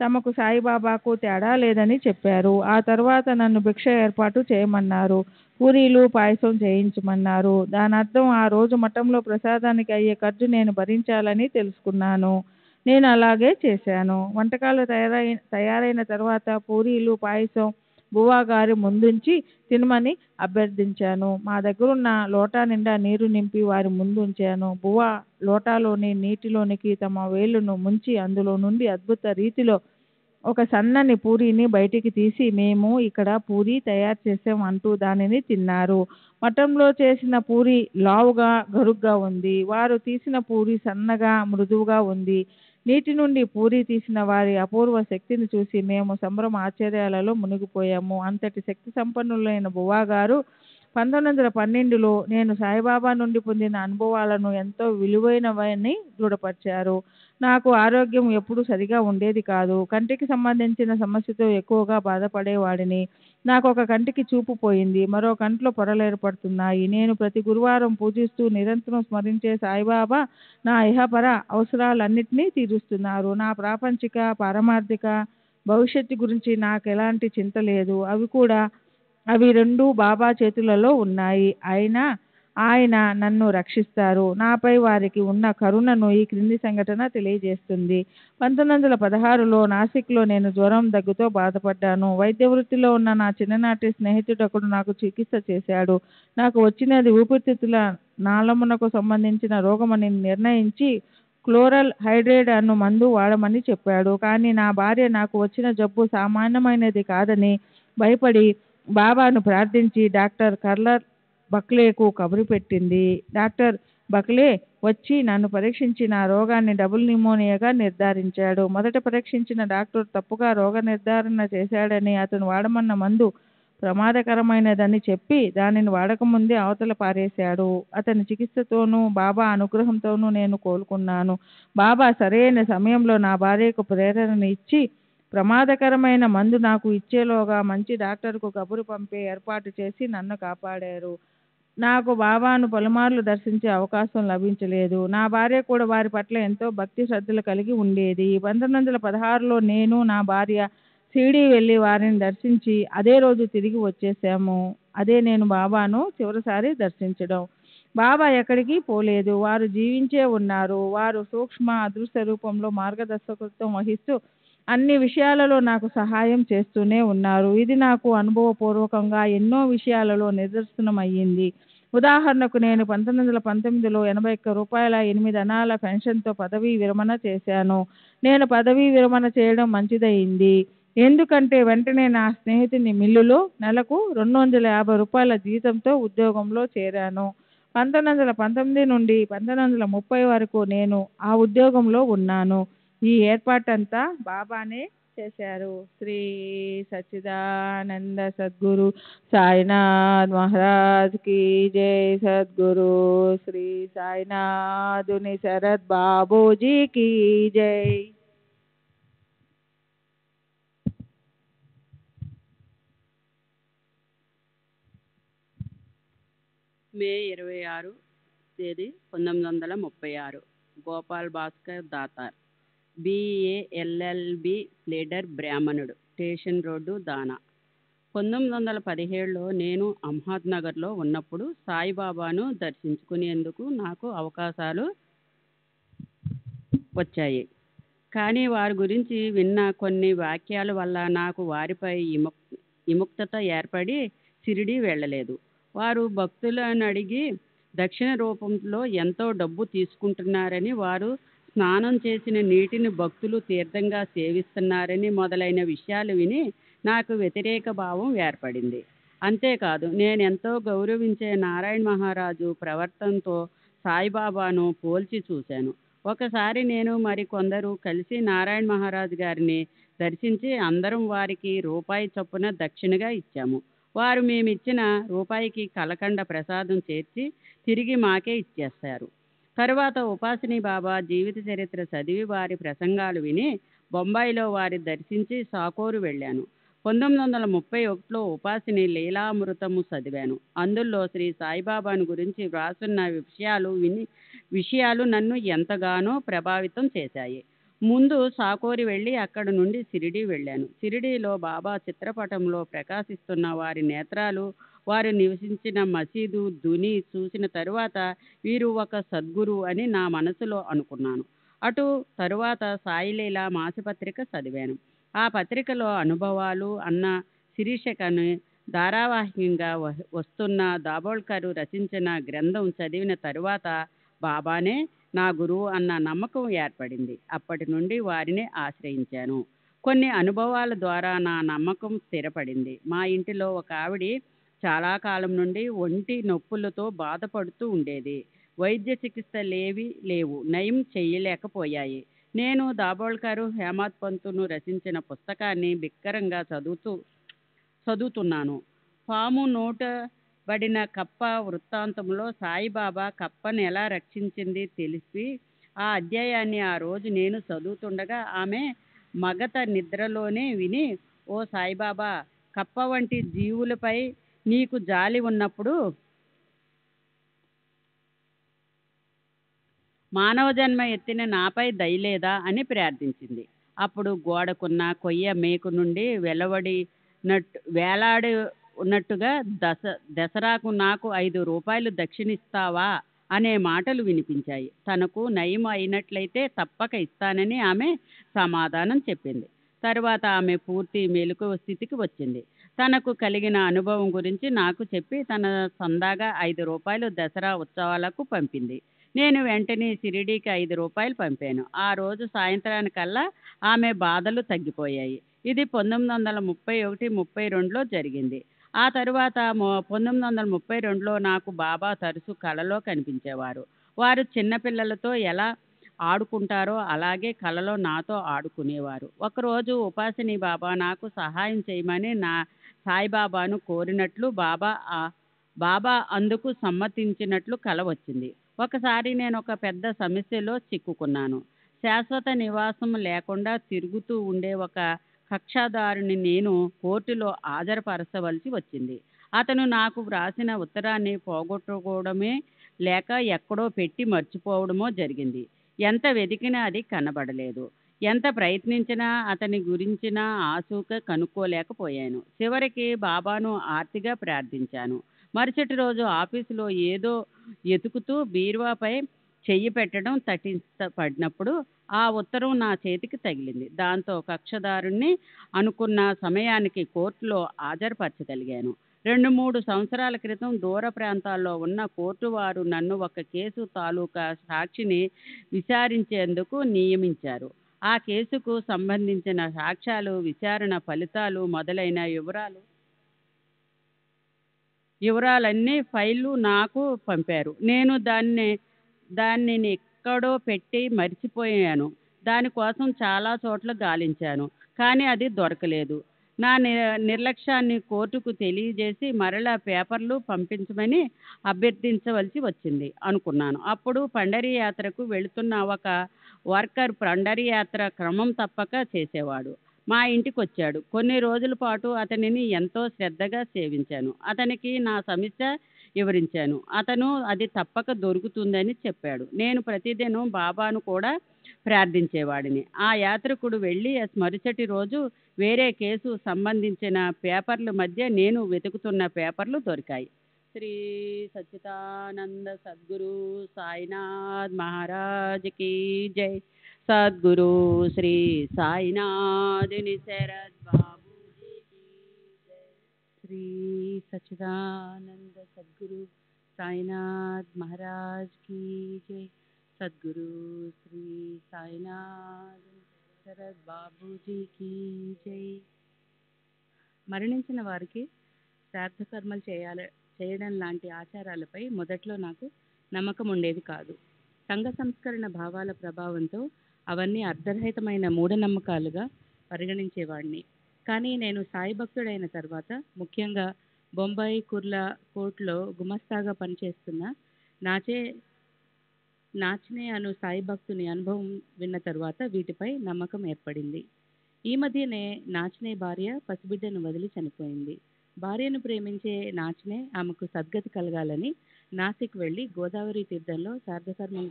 తమకు సాయిబాబాకు తేడా లేదని చెప్పారు. ఆ తర్వాత నన్ను భిక్ష ఏర్పాటు చేయమన్నారు. పూరీలు, పాయసం చేయించమన్నారు. దాని అర్థం ఆ రోజు మఠంలో ప్రసాదానికి అయ్యే ఖర్చు నేను భరించాలని తెలుసుకున్నాను. నేను అలాగే చేశాను. వంటకాలు తయారైన తర్వాత పూరీలు, పాయసం బువ్వాగారి ముందుంచి తినమని అభ్యర్థించాను. మా దగ్గరున్న లోటా నిండా నీరు నింపి వారి ముందుంచాను. బువ్వా లోటాలోని నీటిలోనికి తమ వేళ్లను ముంచి అందులో నుండి అద్భుత రీతిలో ఒక సన్నని పూరీని బయటికి తీసి, మేము ఇక్కడ పూరీ తయారు చేసాం అంటూ దానిని తిన్నారు. మఠంలో చేసిన పూరీ లావుగా, గరుగ్గా ఉంది. వారు తీసిన పూరీ సన్నగా, మృదువుగా ఉంది. నీటి నుండి పూరీ తీసిన వారి అపూర్వ శక్తిని చూసి మేము సంభ్రమ ఆశ్చర్యాలలో మునిగిపోయాము. అంతటి శక్తి సంపన్నులైన బువ్వాగారు 1912లో నేను సాయిబాబా నుండి పొందిన అనుభవాలను ఎంతో విలువైనవని దృఢపరిచారు. నాకు ఆరోగ్యం ఎప్పుడూ సరిగా ఉండేది కాదు. కంటికి సంబంధించిన సమస్యతో ఎక్కువగా బాధపడేవాడిని. నాకు ఒక కంటికి చూపు పోయింది, మరో కంట్లో పొరలు ఏర్పడుతున్నాయి. నేను ప్రతి గురువారం పూజిస్తూ నిరంతరం స్మరించే సాయిబాబా నా ఇహపర అవసరాలన్నింటినీ తీరుస్తున్నారు. నా ప్రాపంచిక, పారమార్థిక భవిష్యత్తు గురించి నాకు ఎలాంటి చింత లేదు. అవి రెండూ బాబా చేతులలో ఉన్నాయి. ఆయన నన్ను రక్షిస్తారు. నాపై వారికి ఉన్న కరుణను ఈ క్రింది సంఘటన తెలియజేస్తుంది. 1916లో నాసిక్లో నేను జ్వరం, దగ్గుతో బాధపడ్డాను. వైద్య వృత్తిలో ఉన్న నా చిన్ననాటి స్నేహితుడొకడు నాకు చికిత్స చేశాడు. నాకు వచ్చినది ఊపిరితిత్తుల నాళమునకు సంబంధించిన రోగమని నిర్ణయించి క్లోరల్ హైడ్రేట్ అను మందు వాడమని చెప్పాడు. కానీ నా భార్య నాకు వచ్చిన జబ్బు సామాన్యమైనది కాదని భయపడి బాబాను ప్రార్థించి డాక్టర్ కర్లర్ బక్లేకు కబురు పెట్టింది. డాక్టర్ బక్లే వచ్చి నన్ను పరీక్షించి నా రోగాన్ని డబుల్ న్యూమోనియాగా నిర్ధారించాడు. మొదట పరీక్షించిన డాక్టర్ తప్పుగా రోగ నిర్ధారణ చేశాడని, అతను వాడమన్న మందు ప్రమాదకరమైనదని చెప్పి దానిని వాడకముందే అవతల పారేశాడు. అతని చికిత్సతోనూ బాబా అనుగ్రహంతోనూ నేను కోలుకున్నాను. బాబా సరైన సమయంలో నా భార్యకు ప్రేరణ ఇచ్చి ప్రమాదకరమైన మందు నాకు ఇచ్చేలోగా మంచి డాక్టర్కు కబురు పంపే ఏర్పాటు చేసి నన్ను కాపాడారు. నాకు బాబాను పలుమార్లు దర్శించే అవకాశం లభించలేదు. నా భార్య కూడా వారి పట్ల ఎంతో భక్తి శ్రద్ధలు కలిగి ఉండేది. 1916లో నేను, నా భార్య షిరిడీ వెళ్ళి వారిని దర్శించి అదే రోజు తిరిగి వచ్చేసాము. అదే నేను బాబాను చివరిసారి దర్శించడం. బాబా ఎక్కడికి పోలేదు, వారు జీవించే ఉన్నారు. వారు సూక్ష్మ, అదృశ్య రూపంలో మార్గదర్శకత్వం వహిస్తూ అన్ని విషయాలలో నాకు సహాయం చేస్తూనే ఉన్నారు. ఇది నాకు అనుభవపూర్వకంగా ఎన్నో విషయాలలో నిదర్శనం అయ్యింది. ఉదాహరణకు నేను 1919లో రూ. 81 8 పెన్షన్తో పదవీ విరమణ చేశాను. నేను పదవీ విరమణ చేయడం మంచిదయింది. ఎందుకంటే వెంటనే నా స్నేహితుని మిల్లులో నెలకు రూ. 250 జీతంతో ఉద్యోగంలో చేరాను. 1919 నుండి 1930 వరకు నేను ఆ ఉద్యోగంలో ఉన్నాను. ఈ ఏర్పాటంతా బాబానే చేశారు. శ్రీ సచ్చిదానంద సద్గురు సాయినాథ్ మహారాజ్ की जय. सद्गुरु श्री साईनाथुनि शरद बाबूजी की जय. మే 26 తేదీ 1936 గోపాల్ భాస్కర్ దాతార్ BALLB స్లేడర్ బ్రాహ్మణుడు స్టేషన్ రోడ్డు దానా. 1917లో నేను అహ్మద్నగర్లో ఉన్నప్పుడు సాయిబాబాను దర్శించుకునేందుకు నాకు అవకాశాలు వచ్చాయి. కానీ వారి గురించి విన్న కొన్ని వాక్యాల వల్ల నాకు వారిపై విముక్తత ఏర్పడి షిరిడీ వెళ్ళలేదు. వారు భక్తులను అడిగి దక్షిణ రూపంలో ఎంతో డబ్బు తీసుకుంటున్నారని, వారు స్నానం చేసిన నీటిని భక్తులు తీర్థంగా సేవిస్తున్నారని మొదలైన విషయాలు విని నాకు వ్యతిరేక భావం ఏర్పడింది. అంతేకాదు, నేనెంతో గౌరవించే నారాయణ మహారాజు ప్రవర్తనతో సాయిబాబాను పోల్చి చూశాను. ఒకసారి నేను మరికొందరు కలిసి నారాయణ మహారాజు గారిని దర్శించి అందరం వారికి రూపాయి చొప్పున దక్షిణగా ఇచ్చాము. వారు మేమిచ్చిన రూపాయికి కలకండ ప్రసాదం చేర్చి తిరిగి మాకే ఇచ్చేస్తారు. తరువాత ఉపాసిని బాబా జీవిత చరిత్ర చదివి వారి ప్రసంగాలు విని బొంబాయిలో వారి దర్శించి సాకోరు వెళ్ళాను. 1931లో ఉపాసిని లీలామృతము చదివాను. అందులో శ్రీ సాయిబాబాను గురించి వ్రాసున్న విషయాలు నన్ను ఎంతగానో ప్రభావితం చేశాయి. ముందు సాకోరి వెళ్ళి అక్కడి నుండి షిరిడీ వెళ్ళాను. షిరిడీలో బాబా చిత్రపటంలో ప్రకాశిస్తున్న వారి నేత్రాలు, వారు నివసించిన మసీదు దుని చూసిన తరువాత వీరు ఒక సద్గురు అని నా మనసులో అనుకున్నాను. అటు తరువాత సాయిలీల మాసపత్రిక చదివాను. ఆ పత్రికలో అనుభవాలు అన్న శీర్షికను ధారావాహికంగా వస్తున్న దాబోల్కర్ రచించిన గ్రంథం చదివిన తరువాత బాబానే నా గురువు అన్న నమ్మకం ఏర్పడింది. అప్పటి నుండి వారిని ఆశ్రయించాను. కొన్ని అనుభవాల ద్వారా నా నమ్మకం స్థిరపడింది. మా ఇంటిలో ఒక ఆవిడ చాలా కాలం నుండి ఒంటి నొప్పులతో బాధపడుతూ ఉండేది. వైద్య చికిత్సలేవి లేవు, నయం చేయలేకపోయాయి. నేను దాబోల్కర్, హేమత్ పంతును రచించిన పుస్తకాన్ని బిక్కరంగా చదువుతున్నాను. పాము నోటబడిన కప్ప వృత్తాంతంలో సాయిబాబా కప్పను ఎలా రక్షించింది తెలిసి ఆ అధ్యాయాన్ని ఆ రోజు నేను చదువుతుండగా ఆమె మగత నిద్రలోనే విని, ఓ సాయిబాబా, కప్ప వంటి జీవులపై నీకు జాలి ఉన్నప్పుడు మానవ జన్మ ఎత్తిన నాపై దయలేదా అని ప్రార్థించింది. అప్పుడు గోడకున్న కొయ్య మేకు నుండి వేలాడి ఉన్నట్టుగా దసరాకు నాకు 5 రూపాయలు దక్షిణిస్తావా అనే మాటలు వినిపించాయి. తనకు నయం అయినట్లయితే తప్పక ఇస్తానని ఆమె సమాధానం చెప్పింది. తర్వాత ఆమె పూర్తి మెలకువ స్థితికి వచ్చింది. తనకు కలిగిన అనుభవం గురించి నాకు చెప్పి తన సందాగా 5 రూపాయలు దసరా ఉత్సవాలకు పంపింది. నేను వెంటనే షిరిడీకి 5 రూపాయలు పంపాను. ఆ రోజు సాయంత్రానికల్లా ఆమె బాధలు తగ్గిపోయాయి. ఇది 1931-32లో జరిగింది. ఆ తరువాత 1932లో నాకు బాబా తరచు కలలో కనిపించేవారు. వారు చిన్నపిల్లలతో ఎలా ఆడుకుంటారో అలాగే కలలో నాతో ఆడుకునేవారు. ఒకరోజు ఉపాసిని బాబా నాకు సహాయం చేయమని నా సాయిబాబాను కోరినట్లు బాబా అందుకు సమ్మతించినట్లు కల వచ్చింది. ఒకసారి నేను ఒక పెద్ద సమస్యలో చిక్కుకున్నాను. శాశ్వత నివాసం లేకుండా తిరుగుతూ ఉండే ఒక కక్షాదారుని నేను కోర్టులో హాజరుపరచవలసి వచ్చింది. అతను నాకు వ్రాసిన ఉత్తరాన్ని పోగొట్టుకోవడమే లేక ఎక్కడో పెట్టి మర్చిపోవడమో జరిగింది. ఎంత వెతికినా అది కనబడలేదు. ఎంత ప్రయత్నించినా అతని గురించిన ఆసూక కనుక్కోలేకపోయాను. చివరికి బాబాను ఆర్తిగా ప్రార్థించాను. మరుసటి రోజు ఆఫీసులో ఏదో ఎతుకుతూ బీరువాపై చెయ్యి పెట్టడం తటించబడినప్పుడు ఆ ఉత్తరం నా చేతికి తగిలింది. దాంతో కక్షదారుణ్ణి అనుకున్న సమయానికి కోర్టులో హాజరుపరచగలిగాను. 2-3 సంవత్సరాల క్రితం దూర ప్రాంతాల్లో ఉన్న కోర్టు వారు నన్ను ఒక కేసు తాలూకా సాక్షిని విచారించేందుకు నియమించారు. ఆ కేసుకు సంబంధించిన సాక్ష్యాలు, విచారణ ఫలితాలు మొదలైన వివరాలన్నీ ఫైలు నాకు పంపారు. నేను దానినెక్కడో పెట్టి మర్చిపోయాను. దానికోసం చాలా చోట్ల గాలించాను. కానీ అది దొరకలేదు. నా నిర్లక్ష్యాన్ని కోర్టుకు తెలియజేసి మరలా పేపర్లు పంపించమని అభ్యర్థించవలసి వచ్చింది అనుకున్నాను. అప్పుడు పండరీ యాత్రకు వెళుతున్న ఒక వర్కర్ పండరీ యాత్ర క్రమం తప్పక చేసేవాడు. మా ఇంటికొచ్చాడు. కొన్ని రోజుల పాటు అతనిని ఎంతో శ్రద్ధగా సేవించాను. అతనికి నా సమస్య వివరించాను. అతను అది తప్పక దొరుకుతుందని చెప్పాడు. నేను ప్రతిదినం బాబాను కూడా ప్రార్థించేవాడిని. ఆ యాత్రికుడు వెళ్ళి మరుసటి రోజు వేరే కేసు సంబంధించిన పేపర్ల మధ్య నేను వెతుకుతున్న పేపర్లు దొరికాయి. శ్రీ సచ్చిదానంద సద్గురు సాయినాథ్ మహారాజ్ కీ జై. సద్గురు శ్రీ సాయినాథుని శరత్ బాబూజీ కీ జై. శ్రీ సచ్చిదానంద సద్గురు సాయినాథ్ మహారాజ్ కీ జై. సద్గురు శ్రీ సాయినాథ్ శరత్ బాబూజీ కీ జై. మరణించిన వారికి శ్రాద్ధకర్మలు చేయడం లాంటి ఆచారాలపై మొదట్లో నాకు నమ్మకం ఉండేది కాదు. సంఘ సంస్కరణ భావాల ప్రభావంతో అవన్నీ అర్ధరహితమైన మూఢనమ్మకాలుగా పరిగణించేవాడిని. కానీ నేను సాయి భక్తుడైన తర్వాత, ముఖ్యంగా బొంబాయి కుర్లా కోర్టులో గుమస్తాగా పనిచేస్తున్న నాచనే అను సాయి భక్తుని అనుభవం విన్న తర్వాత వీటిపై నమ్మకం ఏర్పడింది. ఈ మధ్యనే నాచనే భార్య పసిబిడ్డను వదిలి చనిపోయింది. భార్యను ప్రేమించే నాచనే ఆమెకు సద్గతి కలగాలని నాసిక్ వెళ్ళి గోదావరి తీర్థంలో శ్రాద్ధకర్మలు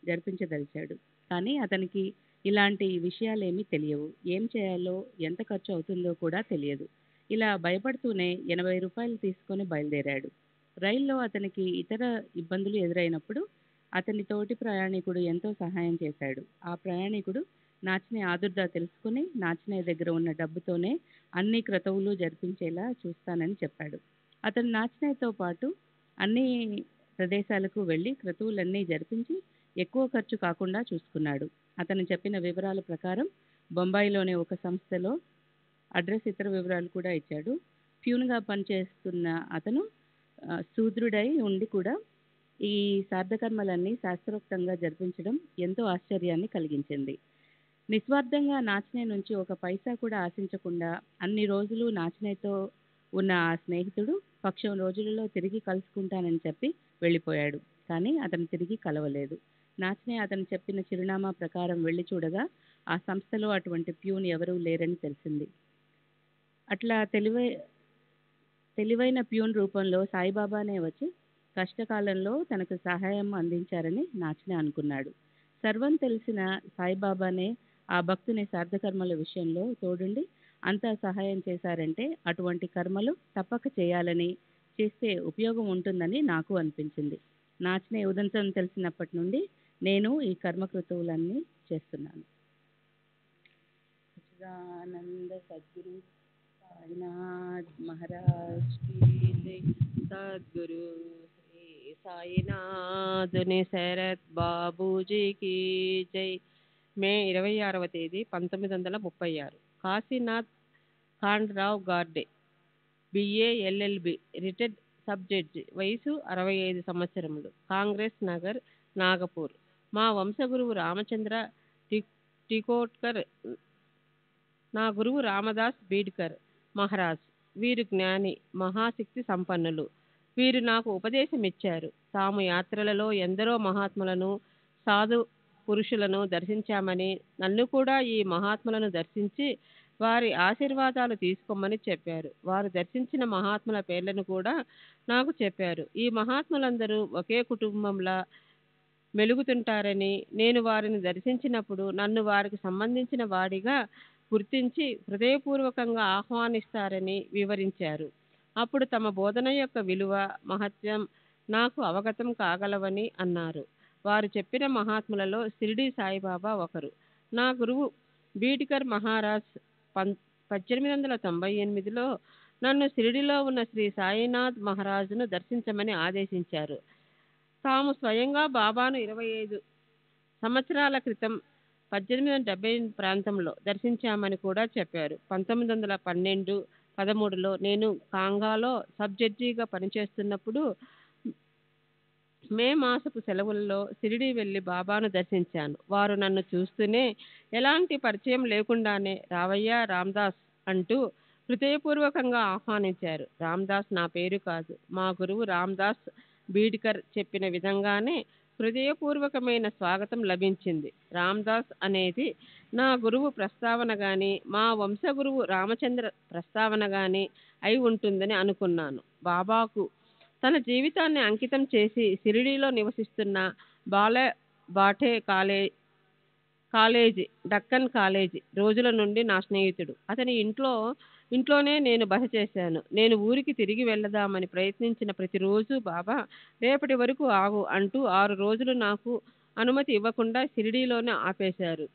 జరిపించదలిచాడు. కానీ అతనికి ఇలాంటి విషయాలేమీ తెలియవు. ఏం చేయాలో, ఎంత ఖర్చు అవుతుందో కూడా తెలియదు. ఇలా భయపడుతూనే 80 రూపాయలు తీసుకొని బయలుదేరాడు. రైల్లో అతనికి ఇతర ఇబ్బందులు ఎదురైనప్పుడు అతని తోటి ప్రయాణికుడు ఎంతో సహాయం చేశాడు. ఆ ప్రయాణికుడు నాచనే ఆదుర్దా తెలుసుకుని నాచనే దగ్గర ఉన్న డబ్బుతోనే అన్ని క్రతువులు జరిపించేలా చూస్తానని చెప్పాడు. అతను నాచనేతో పాటు అన్ని ప్రదేశాలకు వెళ్ళి క్రతువులన్నీ జరిపించి ఎక్కువ ఖర్చు కాకుండా చూసుకున్నాడు. అతను చెప్పిన వివరాల ప్రకారం బొంబాయిలోని ఒక సంస్థలో అడ్రస్, ఇతర వివరాలు కూడా ఇచ్చాడు. ప్యూన్గా పనిచేస్తున్న అతను శూద్రుడై ఉండి కూడా ఈ శ్రాద్ధకర్మలన్నీ శాస్త్రోక్తంగా జరిపించడం ఎంతో ఆశ్చర్యాన్ని కలిగించింది. నిస్వార్థంగా నాచనే నుంచి ఒక పైసా కూడా ఆశించకుండా అన్ని రోజులు నాచనేతో ఉన్న ఆ స్నేహితుడు పక్షం రోజులలో తిరిగి కలుసుకుంటానని చెప్పి వెళ్ళిపోయాడు. కానీ అతను తిరిగి కలవలేదు. నాచనే అతను చెప్పిన చిరునామా ప్రకారం వెళ్ళి చూడగా ఆ సంస్థలో అటువంటి ప్యూన్ ఎవరూ లేరని తెలిసింది. అట్లా తెలివైన ప్యూన్ రూపంలో సాయిబాబానే వచ్చి కష్టకాలంలో తనకు సహాయం అందించారని నాచనే అనుకున్నాడు. సర్వం తెలిసిన సాయిబాబానే ఆ భక్తుని శ్రాద్ధకర్మల విషయంలో తోడుండి అంతా సహాయం చేశారంటే అటువంటి కర్మలు తప్పక చేయాలని, చేస్తే ఉపయోగం ఉంటుందని నాకు అనిపించింది. నాచనే ఉదంతం తెలిసినప్పటి నుండి నేను ఈ కర్మకృతువులన్నీ చేస్తున్నాను. సచ్చిదానంద సద్గురు సాయినాథ్ మహారాజ్ కీ జై. సద్గురు శ్రీ సాయినాథుని శరత్ బాబూజీ కీ జై. మే 26వ తేదీ 1936. Kashinath Khandrao Garde, BA LLB, retired sub judge, వయసు 65 సంవత్సరములు, కాంగ్రెస్ నగర్, నాగపూర్. మా వంశగురువు రామచంద్ర టికోట్కర్, నా గురువు రామదాస్ బీడ్కర్ మహారాజ్. వీరు జ్ఞాని, మహాశక్తి సంపన్నులు. వీరు నాకు ఉపదేశం ఇచ్చారు. తాము యాత్రలలో ఎందరో మహాత్ములను, సాధు పురుషులను దర్శించామని, నన్ను కూడా ఈ మహాత్ములను దర్శించి వారి ఆశీర్వాదాలు తీసుకోమని చెప్పారు. వారు దర్శించిన మహాత్ముల పేర్లను కూడా నాకు చెప్పారు. ఈ మహాత్ములందరూ ఒకే కుటుంబంలా మెలుగుతుంటారని, నేను వారిని దర్శించినప్పుడు నన్ను వారికి సంబంధించిన వాడిగా గుర్తించి హృదయపూర్వకంగా ఆహ్వానిస్తారని వివరించారు. అప్పుడు తమ బోధన యొక్క విలువ, మహత్యం నాకు అవగతం కాగలవని అన్నారు. వారు చెప్పిన మహాత్ములలో షిరిడి సాయిబాబా ఒకరు. నా గురువు బీడ్కర్ మహారాజ్ 1898లో నన్ను షిరిడిలో ఉన్న శ్రీ సాయినాథ్ మహారాజును దర్శించమని ఆదేశించారు. తాము స్వయంగా బాబాను 25 సంవత్సరాల క్రితం 1870 ప్రాంతంలో దర్శించామని కూడా చెప్పారు. 1912-13లో నేను కాంగాలో సబ్ జడ్జిగా పనిచేస్తున్నప్పుడు మే మాసపు సెలవుల్లో షిరిడి వెళ్ళి బాబాను దర్శించాను. వారు నన్ను చూస్తూనే ఎలాంటి పరిచయం లేకుండానే రావయ్య రామ్దాస్ అంటూ హృదయపూర్వకంగా ఆహ్వానించారు. రామ్దాస్ నా పేరు కాదు, మా గురువు రామ్దాస్ బీడ్కర్ చెప్పిన విధంగానే హృదయపూర్వకమైన స్వాగతం లభించింది. రామ్దాస్ అనేది నా గురువు ప్రస్తావన కానీ మా వంశగురువు రామచంద్ర ప్రస్తావన కానీ అయి ఉంటుందని అనుకున్నాను. బాబాకు తన జీవితాన్ని అంకితం చేసి షిరిడీలో నివసిస్తున్న బాలే బాఠే కాలేజీ డక్కన్ కాలేజీ రోజుల నుండి నా స్నేహితుడు. అతని ఇంట్లోనే నేను బస చేశాను. నేను ఊరికి తిరిగి వెళ్లదామని ప్రయత్నించిన ప్రతిరోజు బాబా రేపటి వరకు ఆగు అంటూ 6 రోజులు నాకు అనుమతి ఇవ్వకుండా షిరిడీలోనే ఆపేశారు.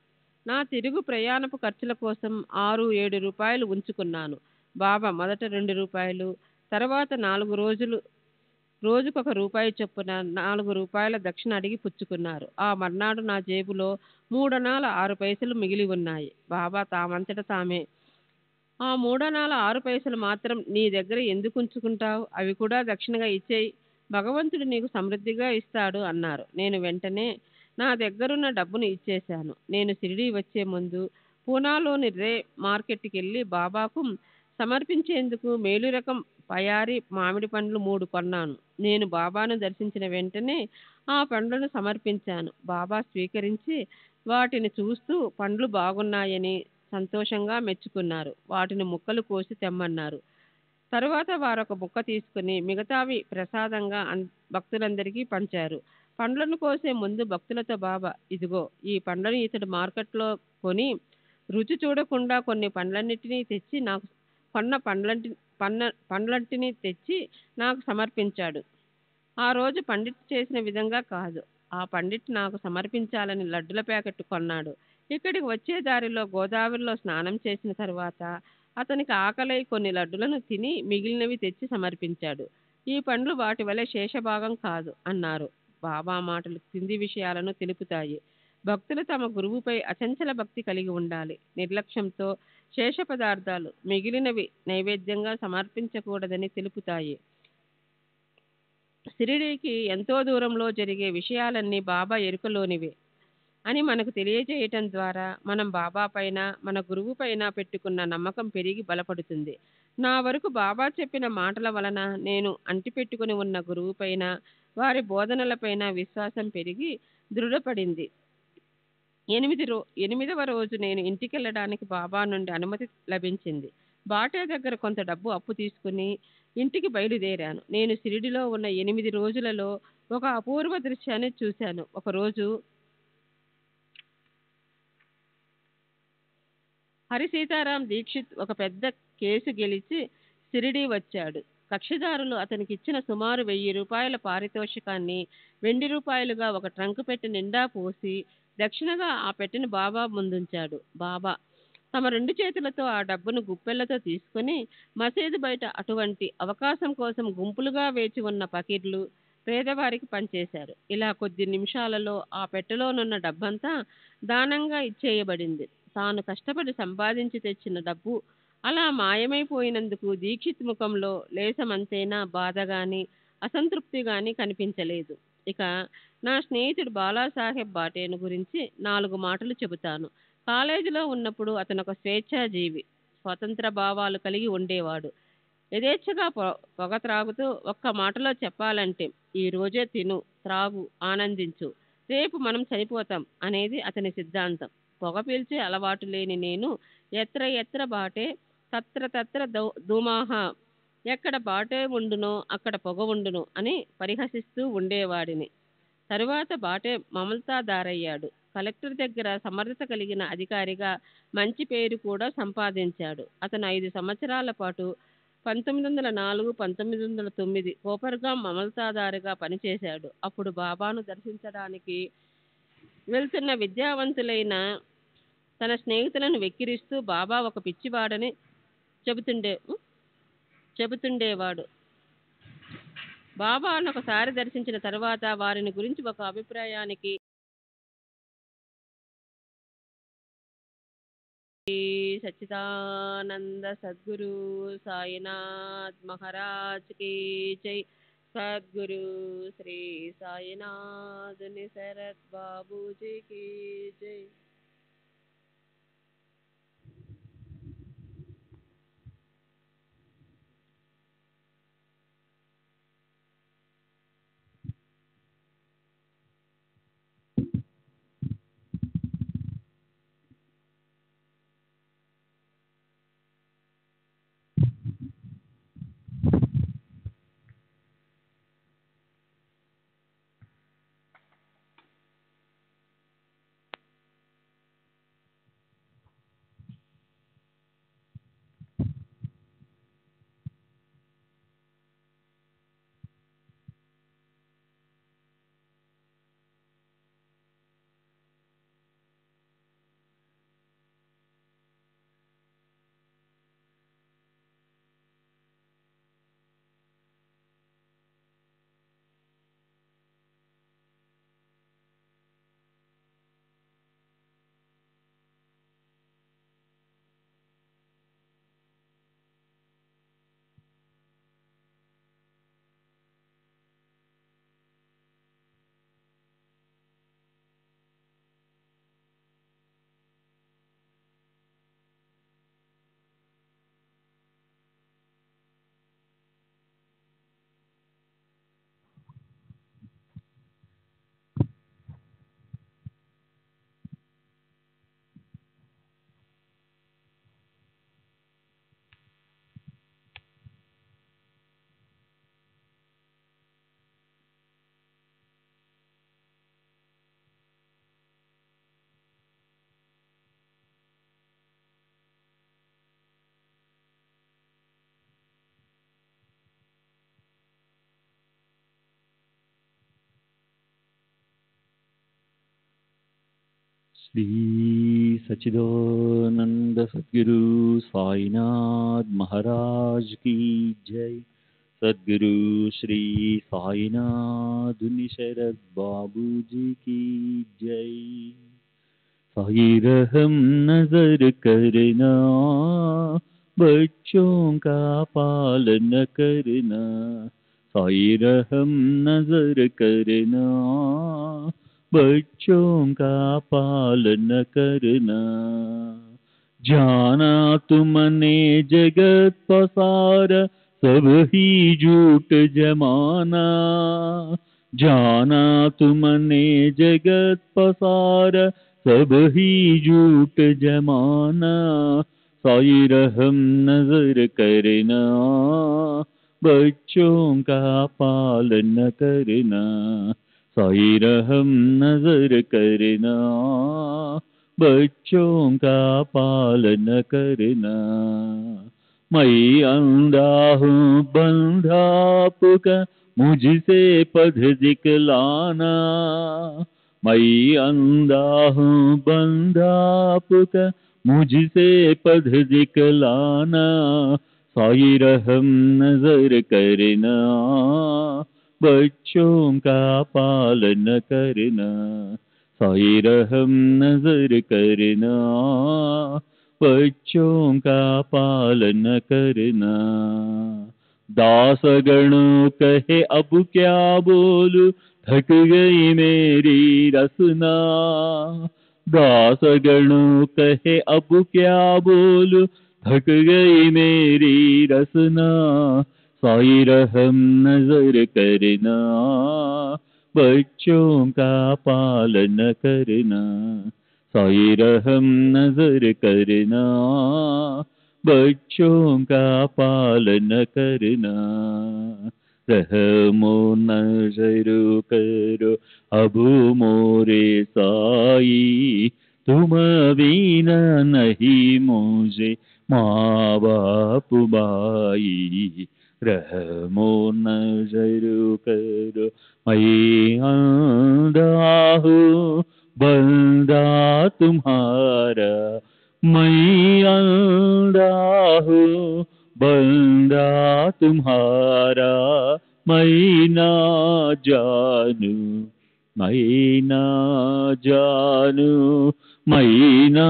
నా తిరుగు ప్రయాణపు ఖర్చుల కోసం 6-7 రూపాయలు ఉంచుకున్నాను. బాబా మొదట 2 రూపాయలు, తర్వాత 4 రోజులు రోజుకొక రూపాయి చొప్పున 4 రూపాయల దక్షిణ అడిగి పుచ్చుకున్నారు. ఆ మర్నాడు నా జేబులో 3 పైసలు మిగిలి ఉన్నాయి. బాబా తామంతట తామే, ఆ 3 మాత్రం నీ దగ్గర ఎందుకు ఉంచుకుంటావు? అవి కూడా దక్షిణగా ఇచ్చేయి, భగవంతుడు నీకు సమృద్ధిగా ఇస్తాడు అన్నారు. నేను వెంటనే నా దగ్గరున్న డబ్బును ఇచ్చేశాను. నేను షిరిడీ వచ్చే ముందు పూనాలోని రే మార్కెట్కి వెళ్ళి బాబాకు సమర్పించేందుకు మేలు రకం పయారి మామిడి పండ్లు 3 కొన్నాను. నేను బాబాను దర్శించిన వెంటనే ఆ పండ్లను సమర్పించాను. బాబా స్వీకరించి వాటిని చూస్తూ పండ్లు బాగున్నాయని సంతోషంగా మెచ్చుకున్నారు. వాటిని ముక్కలు కోసి తెమ్మన్నారు. తరువాత వారొక ముక్క తీసుకుని మిగతావి ప్రసాదంగా భక్తులందరికీ పంచారు. పండ్లను కోసే ముందు భక్తులతో బాబా, ఇదిగో ఈ పండ్లను ఇతడు మార్కెట్లో కొని రుచి చూడకుండా కొన్ని పండ్లన్నిటినీ తెచ్చి నాకు పండ్లంటిని తెచ్చి నాకు సమర్పించాడు. ఆ రోజు పండిట్ చేసిన విధంగా కాదు, ఆ పండిట్ నాకు సమర్పించాలని లడ్డుల ప్యాకెట్ కొన్నాడు. ఇక్కడికి వచ్చే దారిలో గోదావరిలో స్నానం చేసిన తర్వాత అతనికి ఆకలై కొన్ని లడ్డులను తిని మిగిలినవి తెచ్చి సమర్పించాడు. ఈ పండ్లు వాటి వలె శేషభాగం కాదు అన్నారు. బాబా మాటలు కింది విషయాలను తెలుపుతాయి. భక్తులు తమ గురువుపై అచంచల భక్తి కలిగి ఉండాలి. నిర్లక్ష్యంతో శేష పదార్థాలు మిగిలినవి నైవేద్యంగా సమర్పించకూడదని తెలుపుతాయి. షిరిడీకి ఎంతో దూరంలో జరిగే విషయాలన్నీ బాబా ఎరుకలోనివే అని మనకు తెలియజేయటం ద్వారా మనం బాబా పైన, మన గురువు పైన పెట్టుకున్న నమ్మకం పెరిగి బలపడుతుంది. నా వరకు బాబా చెప్పిన మాటల వలన నేను అంటిపెట్టుకుని ఉన్న గురువు పైన, వారి బోధనలపైన విశ్వాసం పెరిగి దృఢపడింది. 8వ రోజు నేను ఇంటికెళ్ళడానికి బాబా నుండి అనుమతి లభించింది. బాటే దగ్గర కొంత డబ్బు అప్పు తీసుకుని ఇంటికి బయలుదేరాను. నేను షిరిడిలో ఉన్న 8 రోజులలో ఒక అపూర్వ దృశ్యాన్ని చూశాను. ఒకరోజు హరిసీతారాం దీక్షిత్ ఒక పెద్ద కేసు గెలిచి షిరిడీ వచ్చాడు. కక్షిదారులు అతనికి ఇచ్చిన సుమారు 1000 రూపాయల పారితోషికాన్ని వెండి రూపాయలుగా ఒక ట్రంక్ పెట్టి నిండా పోసి దక్షిణగా ఆ పెట్టెను బాబా ముందుంచాడు. బాబా తమ 2 చేతులతో ఆ డబ్బును గుప్పెళ్లతో తీసుకుని మసీదు బయట అటువంటి అవకాశం కోసం గుంపులుగా వేచి ఉన్న పకీర్లు, పేదవారికి పనిచేశారు. ఇలా కొద్ది నిమిషాలలో ఆ పెట్టెలోనున్న డబ్బంతా దానంగా ఇచ్చేయబడింది. తాను కష్టపడి సంపాదించి తెచ్చిన డబ్బు అలా మాయమైపోయినందుకు దీక్షిత్ ముఖంలో లేసమంతైనా బాధ గాని అసంతృప్తి గాని కనిపించలేదు. ఇక నా స్నేహితుడు బాలాసాహెబ్ బాటేను గురించి 4 మాటలు చెబుతాను. కాలేజీలో ఉన్నప్పుడు అతను ఒక స్వేచ్ఛాజీవి, స్వతంత్ర భావాలు కలిగి ఉండేవాడు. యథేచ్ఛగా పొగ త్రాగుతూ, ఒక్క మాటలో చెప్పాలంటే ఈ రోజే తిను, త్రాగు, ఆనందించు, రేపు మనం చనిపోతాం అనేది అతని సిద్ధాంతం. పొగ పీల్చే అలవాటు లేని నేను ఎత్ర ఎత్ర బాటే తత్ర తత్ర ధూమాహ, ఎక్కడ బాటే ఉండునో అక్కడ పొగ ఉండును అని పరిహసిస్తూ ఉండేవాడిని. తరువాత బాటే మమల్తాదారయ్యాడు. కలెక్టర్ దగ్గర సమర్థత కలిగిన అధికారిగా మంచి పేరు కూడా సంపాదించాడు. అతను 5 సంవత్సరాల పాటు 1904 1909 కోపర్గాం అమల్తాదారుగా పనిచేశాడు. అప్పుడు బాబాను దర్శించడానికి వెళ్తున్న విద్యావంతులైన తన స్నేహితులను వెక్కిరిస్తూ బాబా ఒక పిచ్చివాడని చెబుతుండేవాడు. బాబాను ఒకసారి దర్శించిన తర్వాత వారిని గురించి ఒక అభిప్రాయానికి సచ్చిదానంద సద్గురు సాయినాథ్ మహారాజ్ की जय. सद्गुरु श्री साईनाथ निसरत बाबू जी की जय. श्री सच्चिदानंद सद्गुरु साईनाथ महाराज की जय. सद्गुरु श्री साईनाथ निशरद बाबू जी की जय. साई रहम नजर करना, बच्चों का पालन करना. साई रहम नजर करना, बच्चों का पालन करना. जाना तुमने जगत पसारा, सब ही झूठ जमाना. जाना तुमने जगत पसारा, सब ही झूठ जमाना. साई रहम नजर करना, बच्चों का पालन करना. साई रहम नजर करना, बच्चों का पालन करना. मैं अंधा हूँ बंधा पुका, मुझसे पद दिखलाना. मैं अंधा हूँ बंधा पुका, मुझसे पद दिखलाना. साई रहम नजर करना, बच्चों का पालन करना. साई रहम नजर करना, बच्चों का पालन करना. दासगणों कहे अब क्या बोलूं, थक गई मेरी रसना. दासगणों कहे अब क्या बोलूं, थक गई मेरी रसना. साई रहम नजर करना, बच्चों का पालन करना. साई रहम नजर करना, बच्चों का पालन करना. रहमो नजर करो अब मोरे साई, तुम बिना नहीं मुझे माँ बाप भाई रहमो नजर करो, मैं अंधा हूँ बंदा तुम्हारा, मैं अंधा हूँ बंदा तुम्हारा, मैं ना जानू, मैं ना जानू, मैं ना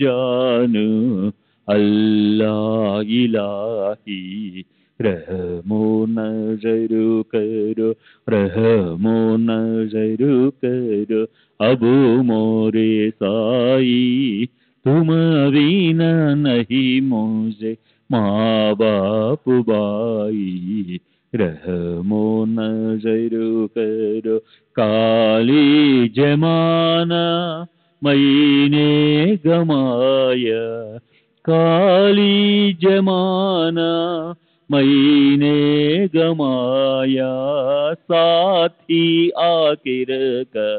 जानू, अल्लाह इलाही रहमो नजर करो, रहमो नजर करो, अब मोरे साई तुम बिना नहीं मुझे, माँ बाप भाई रहमो नजर करो, काली जमाना मैंने गमाया, काली जमाना मैंने गमाया, साथी आखिर का,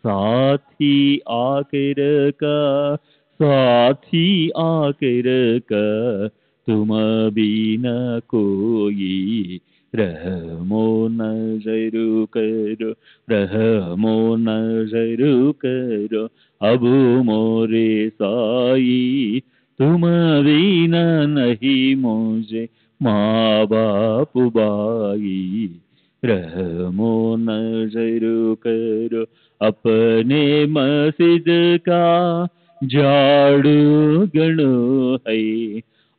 साथी आखिर का, साथी आखिर का, तुम बिना कोई रहमो नजर करो, रहमो नजर करो, अब मोरे साई तुम बिना नहीं मुझे, माँ बाप भाई रहमो नजर करो, अपने मस्जिद का झाड़ू गणो है,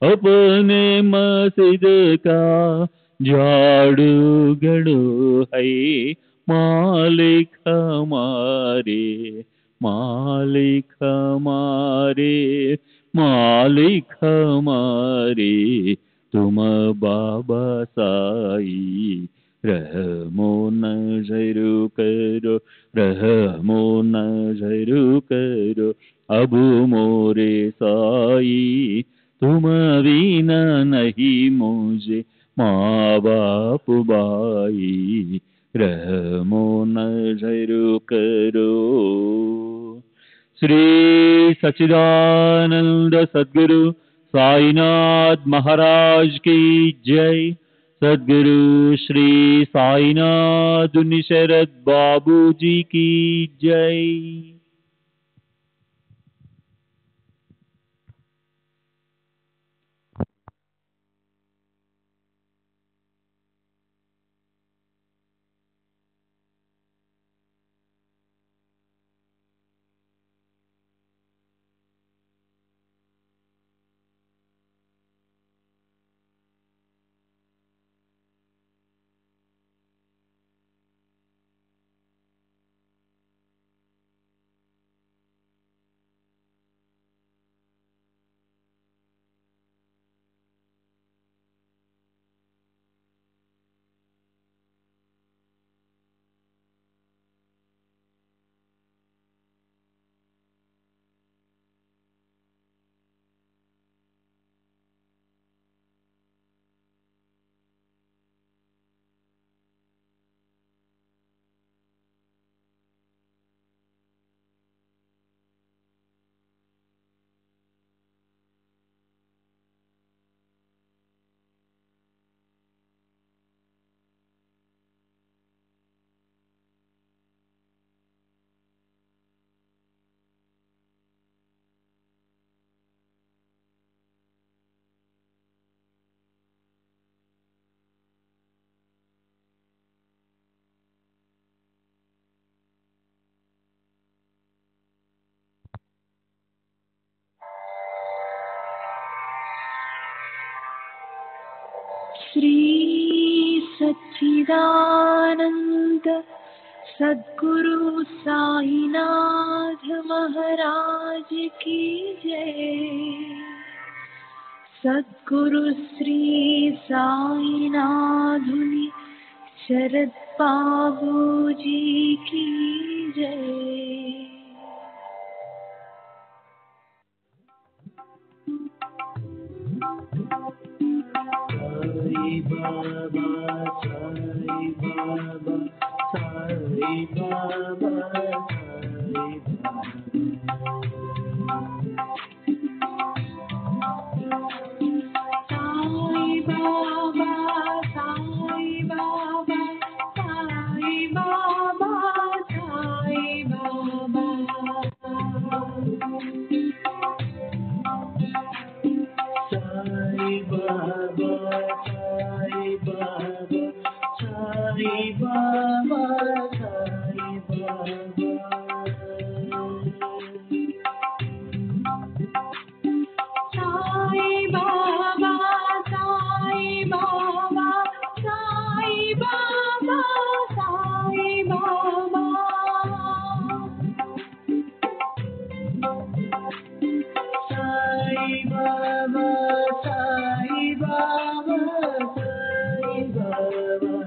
अपने मस्जिद का झाड़ू गणो है, मालिक हमारे, मालिक हमारे, मालिक हमारे, तुम बाबा साई रहमो नजर करो, रहमो नजर करो, अब मोरे साई तुम बिना नहीं मुझे, माँ बाप भाई रहमो नजर करो। श्री सच्चिदानंद सद्गुरु साईनाथ महाराज की जय। सद्गुरु श्री साईनाथ निशरद बाबू जी की जय। श्री सच्चिदानंद सद्गुरु साईनाथ महाराज की जय। सद्गुरु श्री साईनाथुनि शरद बाबू जी की जय। Sai Baba, Sai Baba, Sai Baba, Sai Baba. Baba,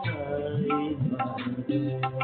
Sai Baba.